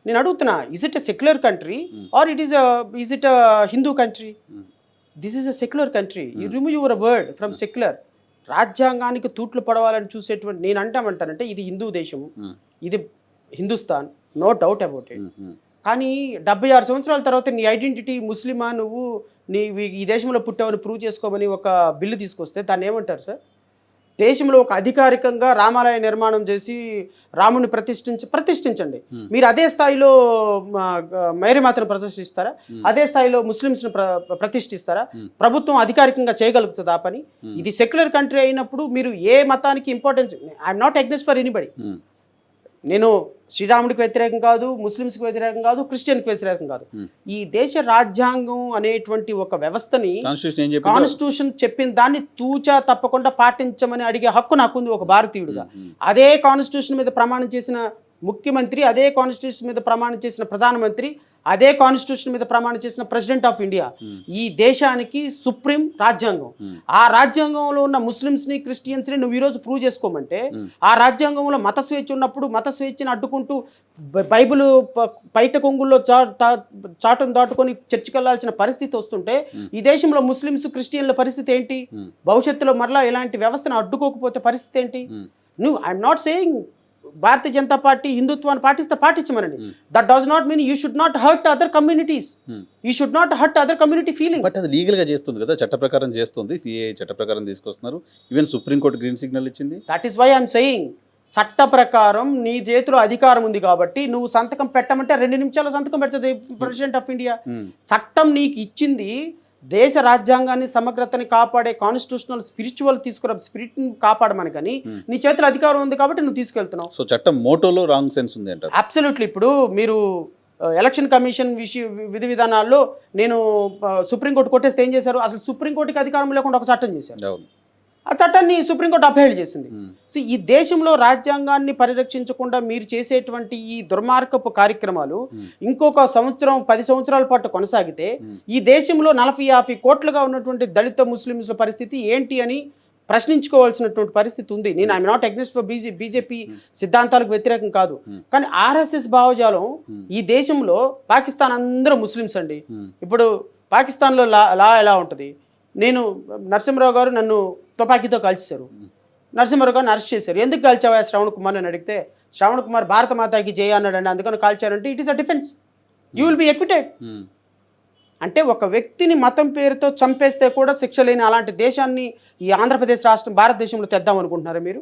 నేను అడుగుతున్నా, is it a secular country or is it a Hindu country? This is a secular country. You remove your word from secular. రాజ్యాంగానికి తూట్లు పడవాలని చూసేటువంటి నేను అంటామంటానంటే ఇది హిందూ దేశము, ఇది Hindustan, no doubt about it. కానీ 76 సంవత్సరాల తర్వాత నీ ఐడెంటిటీ ముస్లిమా, నువ్వు ఈ దేశంలో పుట్టావని ప్రూవ్ చేసుకోమని ఒక బిల్లు తీసుకొస్తే దాన్ని ఏమంటారు సార్? దేశంలో ఒక అధికారికంగా రామాలయ నిర్మాణం చేసి రాముని ప్రతిష్ఠించండి. మీరు అదే స్థాయిలో మేరీమాతను ప్రతిష్ఠిస్తారా? అదే స్థాయిలో ముస్లిమ్స్ని ప్రతిష్ఠిస్తారా? ప్రభుత్వం అధికారికంగా చేయగలుగుతుంది ఆ పని? ఇది సెక్యులర్ కంట్రీ అయినప్పుడు మీరు ఏ మతానికి importance, I'm not against for anybody. నేను శ్రీరాముడికి వ్యతిరేకం కాదు, ముస్లిమ్స్కి వ్యతిరేకం కాదు, క్రిస్టియన్కి వ్యతిరేకం కాదు. ఈ దేశ రాజ్యాంగం అనేటువంటి ఒక వ్యవస్థని, కాన్స్టిట్యూషన్ చెప్పిన దాన్ని తూచా తప్పకుండా పాటించమని అడిగే హక్కు నాకుంది ఒక భారతీయుడిగా. అదే కాన్స్టిట్యూషన్ మీద ప్రమాణం చేసిన ముఖ్యమంత్రి, అదే కాన్స్టిట్యూషన్ మీద ప్రమాణం చేసిన ప్రధానమంత్రి, అదే కాన్స్టిట్యూషన్ మీద ప్రమాణం చేసిన ప్రెసిడెంట్ ఆఫ్ ఇండియా. ఈ దేశానికి సుప్రీం రాజ్యాంగం. ఆ రాజ్యాంగంలో ఉన్న ముస్లిమ్స్ని, క్రిస్టియన్స్ని నువ్వు ఈరోజు ప్రూవ్ చేసుకోమంటే, ఆ రాజ్యాంగంలో మత స్వేచ్ఛ ఉన్నప్పుడు మత స్వేచ్ఛని అడ్డుకుంటూ బైబిల్ బయట కొంగుల్లో చాటును దాటుకొని చర్చికి వెళ్ళాల్సిన పరిస్థితి వస్తుంటే ఈ దేశంలో ముస్లిమ్స్, క్రిస్టియన్ల పరిస్థితి ఏంటి? భవిష్యత్తులో మరలా ఇలాంటి వ్యవస్థను అడ్డుకోకపోతే పరిస్థితి ఏంటి? నువ్వు I'm not saying Bharatiya Janata Party హిందుత్వాన్ని పాటించమనండి. That does not mean you should not hurt other communities, you should not hurt other community feeling. But అది లీగల్ గా చేస్తుంది కదా, చట్ట ప్రకారం చేస్తుంది. సిఏ చట్ట ప్రకారం తీసుకొస్తున్నారు. ఈవెన్ సుప్రీంకోర్టు గ్రీన్ సిగ్నల్ ఇచ్చింది. That is why I'm saying, చట్ట ప్రకారం నీ చేతిలో అధికారం ఉంది కాబట్టి నువ్వు సంతకం పెట్టమంటే 2 నిమిషాల్లో సంతకం పెడుతుంది ప్రెసిడెంట్ ఆఫ్ ఇండియా. చట్టం నీకు ఇచ్చింది దేశ రాజ్యాంగాన్ని, సమగ్రతని కాపాడే కాన్స్టిట్యూషనల్ స్పిరిట్ని కాపాడమని, కానీ నీ చేతిలో అధికారం ఉంది కాబట్టి నువ్వు తీసుకెళ్తున్నావు. సో చట్టం మోటోలో రాంగ్ సెన్స్ ఉంది అంటారు. అబ్సల్యూట్లీ. ఇప్పుడు మీరు ఎలక్షన్ కమిషన్ విధి విధానాల్లో నేను సుప్రీంకోర్టు కొట్టేస్తే ఏం చేశారు? అసలు సుప్రీంకోర్టుకి అధికారం లేకుండా ఒక చట్టం చేశారు. అవును. ఆ చట్టాన్ని సుప్రీంకోర్టు అప్హైల్ చేసింది. ఉమ్. సో ఈ దేశంలో రాజ్యాంగాన్ని పరిరక్షించకుండా మీరు చేసేటువంటి ఈ దుర్మార్గపు కార్యక్రమాలు ఇంకొక సంవత్సరం 10 సంవత్సరాల పాటు కొనసాగితే ఈ దేశంలో 40-50 కోట్లుగా ఉన్నటువంటి దళిత ముస్లింల పరిస్థితి ఏంటి అని ప్రశ్నించుకోవాల్సినటువంటి పరిస్థితి ఉంది. నేను I'm not against for BJP సిద్ధాంతాలకు వ్యతిరేకం కాదు, కానీ ఆర్ఎస్ఎస్ భావజాలం ఈ దేశంలో పాకిస్తాన్ అందరూ ముస్లిమ్స్ అండి. ఇప్పుడు పాకిస్తాన్లో లా ఎలా ఉంటుంది? నేను నరసింహరావు గారు నన్ను తుపాకీతో కాల్చేశారు, నరసింహరావు గారిని అరెస్ట్ చేశారు. ఎందుకు కాల్చావా శ్రవణ్ కుమార్ అని అడిగితే శ్రవణ్ కుమార్ భారత మాతాకి జయ అన్నాడండి, అందుకని కాల్చారంటే it is a defence, you will be acquitted. అంటే ఒక వ్యక్తిని మతం పేరుతో చంపేస్తే కూడా శిక్ష లేని అలాంటి దేశాన్ని ఈ ఆంధ్రప్రదేశ్ రాష్ట్రం భారతదేశంలో తెద్దాం అనుకుంటున్నారా మీరు?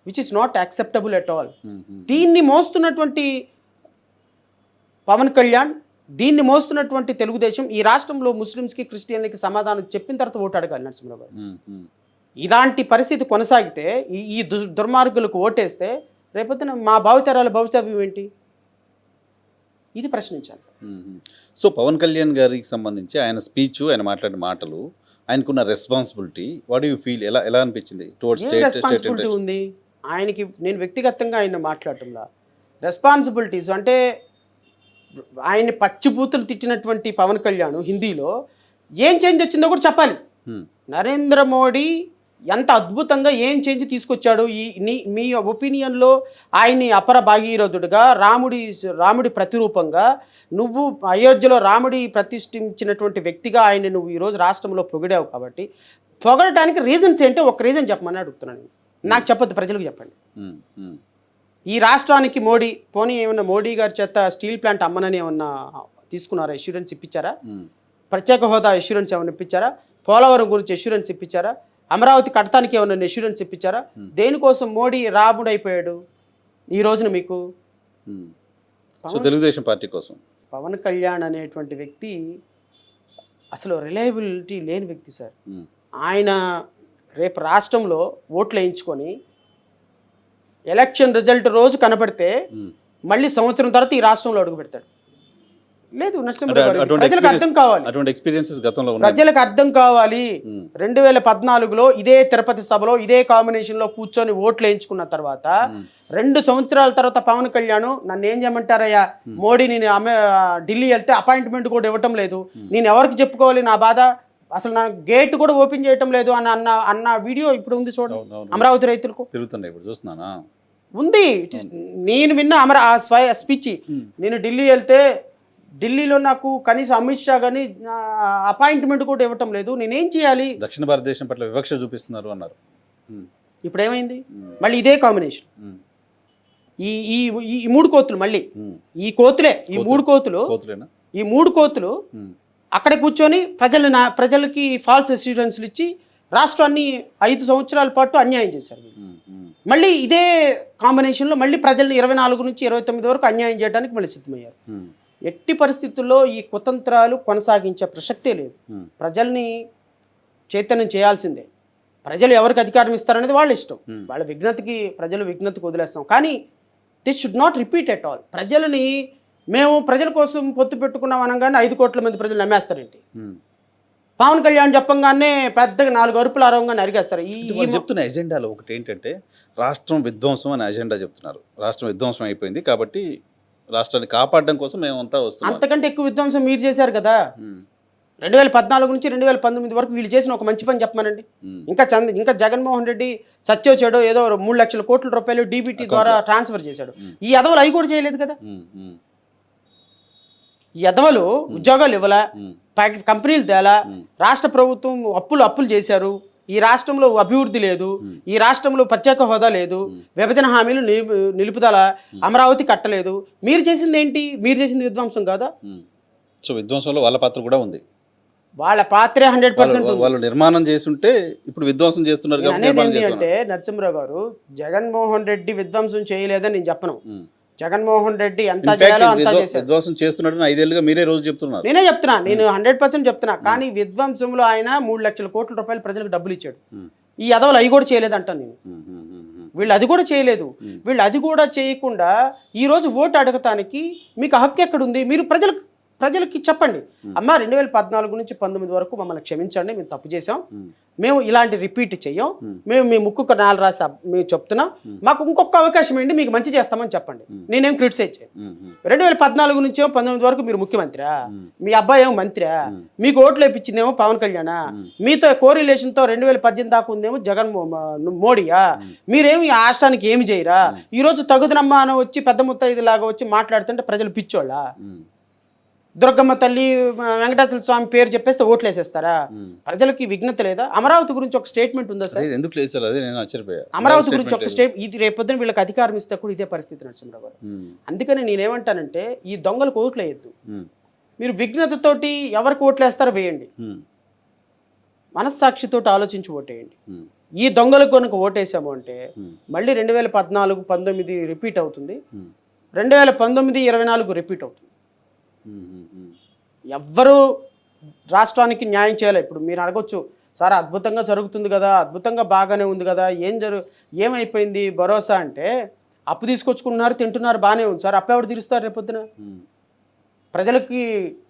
Which is not acceptable at all. దీన్ని మోస్తున్నటువంటి పవన్ కళ్యాణ్, దీన్ని మోస్తున్నటువంటి తెలుగుదేశం ఈ రాష్ట్రంలో ముస్లిమ్స్కి క్రిస్టియన్లకి సమాధానం చెప్పిన తర్వాత ఓటు అడగాలి నరసింహరావు గారు. ఇలాంటి పరిస్థితి కొనసాగితే ఈ దుర్మార్గులకు ఓటేస్తే రేపొద్దున మా భావితరాల భవితవ్యం ఏంటి? ఇది ప్రశ్నించాలి. సో పవన్ కళ్యాణ్ గారికి సంబంధించి ఆయన స్పీచ్, ఆయన మాట్లాడిన మాటలు, ఆయనకున్న రెస్పాన్సిబిలిటీ, వాట్ యూ ఫీల్, ఎలా అనిపించింది టువర్డ్స్ రెస్పాన్సిబిలిటీ ఉంది ఆయనకి? నేను వ్యక్తిగతంగా ఆయన మాట్లాడటంలా రెస్పాన్సిబిలిటీస్ అంటే ఆయన్ని పచ్చిబూతులు తిట్టినటువంటి పవన్ కళ్యాణ్ హిందీలో ఏం చేంజ్ వచ్చిందో కూడా చెప్పాలి. నరేంద్ర మోడీ ఎంత అద్భుతంగా ఏం చేంజ్ తీసుకొచ్చాడు మీ ఒపీనియన్లో ఆయన్ని అపర భాగీరథుడుగా, రాముడి ప్రతిరూపంగా, నువ్వు అయోధ్యలో రాముడి ప్రతిష్ఠించినటువంటి వ్యక్తిగా ఆయన్ని నువ్వు ఈరోజు రాష్ట్రంలో పొగిడావు. కాబట్టి పొగడటానికి రీజన్స్ ఏంటో ఒక రీజన్ చెప్పమని అడుగుతున్నాను. నాకు చెప్పొద్దు, ప్రజలకు చెప్పండి. ఈ రాష్ట్రానికి పోనీ ఏమన్నా మోడీ గారి చేత స్టీల్ ప్లాంట్ అమ్మనని ఏమన్నా తీసుకున్నారా? ఎష్యూరెన్స్ ఇప్పించారా? ప్రత్యేక హోదా ఎష్యూరెన్స్ ఏమైనా ఇప్పించారా? పోలవరం గురించి ఎష్యూరెన్స్ ఇప్పించారా? అమరావతి కట్టడానికి ఏమన్నా ఎష్యూరెన్స్ ఇప్పించారా? దేనికోసం మోడీ రాముడైపోయాడు ఈ రోజున మీకు? తెలుగుదేశం పార్టీ కోసం పవన్ కళ్యాణ్ అనేటువంటి వ్యక్తి అసలు రిలయబిలిటీ లేని వ్యక్తి సార్. ఆయన రేపు రాష్ట్రంలో ఓట్లు వేయించుకొని ఎలక్షన్ రిజల్ట్ రోజు కనపడితే మళ్ళీ సంవత్సరం తర్వాత ఈ రాష్ట్రంలో అడుగు పెడతాడు. లేదు, ప్రజలకు అర్థం కావాలి, ప్రజలకు అర్థం కావాలి. 2014లో ఇదే తిరుపతి సభలో ఇదే కాంబినేషన్లో కూర్చొని ఓట్లు వేయించుకున్న తర్వాత 2 సంవత్సరాల తర్వాత పవన్ కళ్యాణ్ నన్ను ఏం చేయమంటారయ్యా, మోడీ నేను ఢిల్లీ వెళ్తే అపాయింట్మెంట్ కూడా ఇవ్వటం లేదు, నేను ఎవరికి చెప్పుకోవాలి నా బాధ, అసలు నా గేట్ కూడా ఓపెన్ చేయటం లేదు అన్న వీడియో ఇప్పుడు ఉంది చూడండి. అమరావతి రైతులకు ఉంది. నేను విన్న స్పీచ్, నేను ఢిల్లీ వెళ్తే ఢిల్లీలో నాకు కనీసం అమిత్ షా కానీ అపాయింట్మెంట్ కూడా ఇవ్వటం లేదు, నేనేం చేయాలి? దక్షిణ భారతదేశం పట్ల వివక్ష చూపిస్తున్నారు అన్నారు. ఇప్పుడు ఏమైంది? మళ్ళీ ఇదే కాంబినేషన్. ఈ 3 కోతులు మళ్ళీ ఈ కోతులే, ఈ 3 కోతులు అక్కడ కూర్చొని ప్రజలకి ఫాల్స్ అష్యూరెన్స్లు ఇచ్చి రాష్ట్రాన్ని 5 సంవత్సరాల పాటు అన్యాయం చేశారు. మళ్ళీ ఇదే కాంబినేషన్లో మళ్ళీ ప్రజల్ని 24 నుంచి 29 వరకు అన్యాయం చేయడానికి మళ్ళీ సిద్ధమయ్యారు. ఎట్టి పరిస్థితుల్లో ఈ కుతంత్రాలు కొనసాగించే ప్రసక్తే లేదు. ప్రజల్ని చైతన్యం చేయాల్సిందే. ప్రజలు ఎవరికి అధికారం ఇస్తారనేది వాళ్ళ ఇష్టం, వాళ్ళ ప్రజలు విజ్ఞతకు వదిలేస్తాం. కానీ this should not repeat at all. ప్రజలని మేము ప్రజల కోసం పొత్తు పెట్టుకున్నాం అనగానే 5 కోట్ల మంది ప్రజలు నమ్మేస్తారేంటి? పవన్ కళ్యాణ్ చెప్పంగానే పెద్దగా 4 అరుపులు అరవంగానే అరిగేస్తారు. ఈ చెప్తున్న ఎజెండాలో ఒకటి ఏంటంటే రాష్ట్రం విధ్వంసం అనే ఎజెండా చెప్తున్నారు. రాష్ట్రం విధ్వంసం అయిపోయింది కాబట్టి రాష్ట్రాన్ని కాపాడడం కోసం మేమంతా వస్తున్నాం. అంతకంటే ఎక్కువ విధ్వంసం మీరు చేశారు కదా. 2014 నుంచి 2019 వరకు వీళ్ళు చేసిన ఒక మంచి పని చెప్పమనండి. ఇంకా జగన్మోహన్ రెడ్డి సత్యోచాడో ఏదో 3 లక్షల కోట్ల రూపాయలు డీబీటీ ద్వారా ట్రాన్స్ఫర్ చేశాడు. ఈ ఎదవలు అవి కూడా చేయలేదు కదా. ఈ ఎదవలు ఉద్యోగాలు ఇవ్వలా, కంపెనీలు తేలా, రాష్ట్ర ప్రభుత్వం అప్పులు చేశారు. ఈ రాష్ట్రంలో అభివృద్ధి లేదు, ఈ రాష్ట్రంలో ప్రత్యేక హోదా లేదు, విభజన హామీలు నిలుపుదల, అమరావతి కట్టలేదు. మీరు చేసింది ఏంటి? మీరు చేసింది విధ్వంసం కాదా? సో విధ్వంసంలో వాళ్ళ పాత్ర కూడా ఉంది. వాళ్ళ పాత్రే 100% వాళ్ళు నిర్మాణం చేస్తుంటే ఇప్పుడు విధ్వంసం చేస్తున్నారు. అంటే నరసింహరావు గారు, జగన్మోహన్ రెడ్డి విధ్వంసం చేయలేదని నేను చెప్పను. జగన్మోహన్ రెడ్డి ఎంత చేయాలో అంతా చేశారు. విధ్వంసం చేస్తున్నాడు 5 ఏళ్ళుగా మీరే రోజు చెప్తున్నారు. నేనే చెప్తున్నా, నేను 100% చెప్తున్నా. కానీ విధ్వంసంలో ఆయన 3 లక్షల కోట్ల రూపాయలు ప్రజలకు డబ్బులు ఇచ్చాడు. ఈ ఎదవలు అవి కూడా చేయలేదంటాను నేను. వీళ్ళు అది కూడా చేయలేదు. వీళ్ళు అది కూడా చేయకుండా ఈరోజు ఓటు అడగటానికి మీకు హక్కు ఎక్కడుంది? మీరు ప్రజలకి చెప్పండి, అమ్మా 2014 నుంచి 19 వరకు మమ్మల్ని క్షమించండి, మేము తప్పు చేసాం, మేము ఇలాంటి రిపీట్ చెయ్యం, మేము మీ ముక్కు నాలు రాసి మేము చెప్తున్నాం, మాకు ఇంకొక అవకాశం ఏంటి, మీకు మంచి చేస్తామని చెప్పండి. నేనేం క్రిటిసైజ్ చేయను. 2014 నుంచి 19 వరకు మీరు ముఖ్యమంత్రియా, మీ అబ్బాయి ఏమో మంత్రియా, మీకు ఓట్లు వేయించిందేమో పవన్ కళ్యాణా, మీతో కోరిలేషన్తో 2018 దాకా ఉందేమో మోడీయా, మీరేమి ఈ రాష్ట్రానికి ఏమి చేయరా? ఈరోజు తగుదనమ్మా అని వచ్చి పెద్ద ముత్తైదు లాగా వచ్చి మాట్లాడుతుంటే ప్రజలు పిచ్చోళ్ళ? దుర్గమ్మ తల్లి, వెంకటేశ్వర స్వామి పేరు చెప్పేస్తే ఓట్లు వేసేస్తారా? ప్రజలకి విఘ్నత లేదా? అమరావతి గురించి ఒక స్టేట్మెంట్ ఉందా సార్? ఎందుకు లేదు సార్? అదే నేను ఆశ్చర్యపోయా. అమరావతి గురించి ఒక ఇది రేపొద్దున వీళ్ళకి అధికారం ఇస్తే కూడా ఇదే పరిస్థితి నరసింహరావు గారు. అందుకని నేనేమంటానంటే ఈ దొంగలకు ఓట్లు వేయద్దు. మీరు విఘ్నతతోటి ఎవరికి ఓట్లు వేస్తారో వేయండి, మనస్సాక్షితోటి ఆలోచించి ఓటేయండి. ఈ దొంగలకు కనుక ఓటేసాము అంటే మళ్ళీ 2014, 19 రిపీట్ అవుతుంది, 2019, 24 రిపీట్ అవుతుంది. ఎవ్వరు రాష్ట్రానికి న్యాయం చేయాలి. ఇప్పుడు మీరు అడగొచ్చు, సార్ అద్భుతంగా జరుగుతుంది కదా, అద్భుతంగా బాగానే ఉంది కదా, ఏమైపోయింది భరోసా అంటే, అప్పు తీసుకొచ్చుకుంటున్నారు, తింటున్నారు, బాగానే ఉంది సార్. అప్పు ఎవరు తీరుస్తారు రేపొద్దున? ప్రజలకి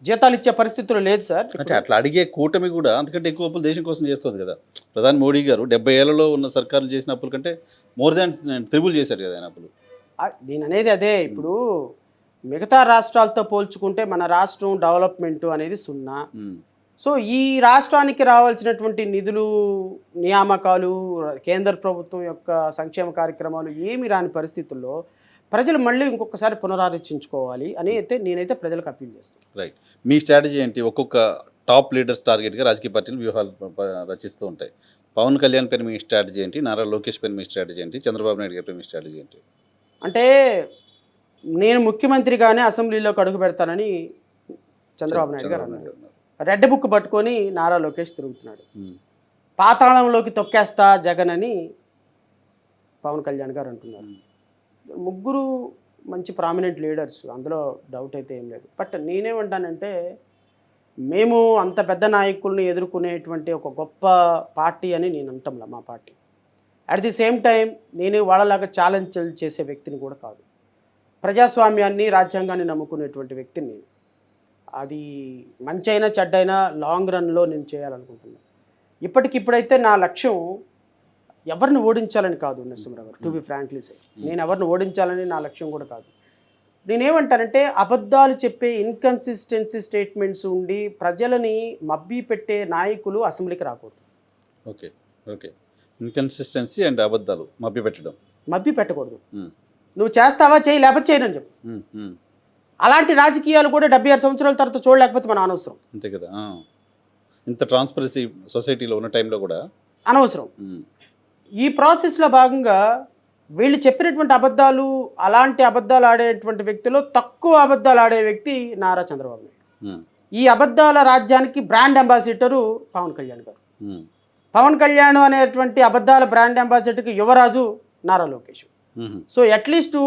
జీతాలు ఇచ్చే పరిస్థితులు లేదు సార్. అంటే అట్లా అడిగే కూటమి కూడా అంతకంటే ఎక్కువ అప్పులు దేశం కోసం చేస్తుంది కదా. ప్రధాని మోడీ గారు 70 ఏళ్లలో ఉన్న సర్కారులు చేసిన అప్పుల కంటే మోర్ దాన్ త్రిబుల్ చేశారు కదా ఆయన అప్పులు. నేను అనేది అదే. ఇప్పుడు మిగతా రాష్ట్రాలతో పోల్చుకుంటే మన రాష్ట్రం డెవలప్మెంట్ అనేది 0. సో ఈ రాష్ట్రానికి రావాల్సినటువంటి నిధులు, నియామకాలు, కేంద్ర ప్రభుత్వం యొక్క సంక్షేమ కార్యక్రమాలు ఏమి రాని పరిస్థితుల్లో ప్రజలు మళ్ళీ ఇంకొకసారి పునరాలోచించుకోవాలి అని అయితే నేనైతే ప్రజలకు అప్పీల్ చేస్తాను. రైట్. మీ స్ట్రాటజీ ఏంటి? ఒక్కొక్క టాప్ లీడర్స్ టార్గెట్గా రాజకీయ పార్టీలు వ్యూహాలు రచిస్తూ ఉంటాయి. పవన్ కళ్యాణ్ పైన మీ స్ట్రాటజీ ఏంటి? నారా లోకేష్ పైన మీ స్ట్రాటజీ ఏంటి? చంద్రబాబు నాయుడు గారి పైన మీ స్ట్రాటజీ ఏంటి? అంటే నేను ముఖ్యమంత్రిగానే అసెంబ్లీలోకి అడుగు పెడతానని చంద్రబాబు నాయుడు గారు అన్నారు. రెడ్ బుక్ పట్టుకొని నారా లోకేష్ తిరుగుతున్నాడు. పాతాళంలోకి తొక్కేస్తా జగన్ అని పవన్ కళ్యాణ్ గారు అంటున్నారు. ముగ్గురు మంచి ప్రామినెంట్ లీడర్స్, అందులో డౌట్ అయితే ఏం లేదు. బట్ నేనేమంటానంటే, మేము అంత పెద్ద నాయకుల్ని ఎదుర్కొనేటువంటి ఒక గొప్ప పార్టీ అని నేను అంటాంలా మా party. At the same time నేను వాళ్ళలాగా ఛాలెంజ్ చేసే వ్యక్తిని కూడా కాదు. ప్రజాస్వామ్యాన్ని, రాజ్యాంగాన్ని నమ్ముకునేటువంటి వ్యక్తిని నేను. అది మంచైనా చెడ్డైనా లాంగ్ రన్లో నేను చేయాలనుకుంటున్నాను. ఇప్పటికిప్పుడైతే నా లక్ష్యం ఎవరిని ఓడించాలని కాదు నరసింహరావు గారు, టు బి ఫ్రాంక్లీ సే. నేను ఎవరిని ఓడించాలని నా లక్ష్యం కూడా కాదు. నేనేమంటానంటే, అబద్ధాలు చెప్పే ఇన్కన్సిస్టెన్సీ స్టేట్మెంట్స్ ఉండి ప్రజలని మబ్బి పెట్టే నాయకులు అసెంబ్లీకి రాకూడదు. Okay okay. ఇన్కన్సిస్టెన్సీ అండ్ అబద్ధాలు మభ్య పెట్టకూడదు. నువ్వు చేస్తావా, చేయి, లేకపోతే చేయనని చెప్పు. అలాంటి రాజకీయాలు కూడా 76 సంవత్సరాల తర్వాత చూడలేకపోతే మనం అనవసరం. అంతే కదా. ఇంత ట్రాన్స్పరెన్సీ సొసైటీలో ఉన్న టైంలో కూడా అనవసరం. ఈ ప్రాసెస్లో భాగంగా వీళ్ళు చెప్పినటువంటి అబద్ధాలు, అలాంటి అబద్ధాలు ఆడేటువంటి వ్యక్తిలో తక్కువ అబద్ధాలు ఆడే వ్యక్తి నారా చంద్రబాబు నాయుడు. ఈ అబద్ధాల రాజ్యానికి బ్రాండ్ అంబాసిడరు పవన్ కళ్యాణ్ గారు. పవన్ కళ్యాణ్ అనేటువంటి అబద్ధాల బ్రాండ్ అంబాసిడర్కి యువరాజు Nara Lokesh. So at least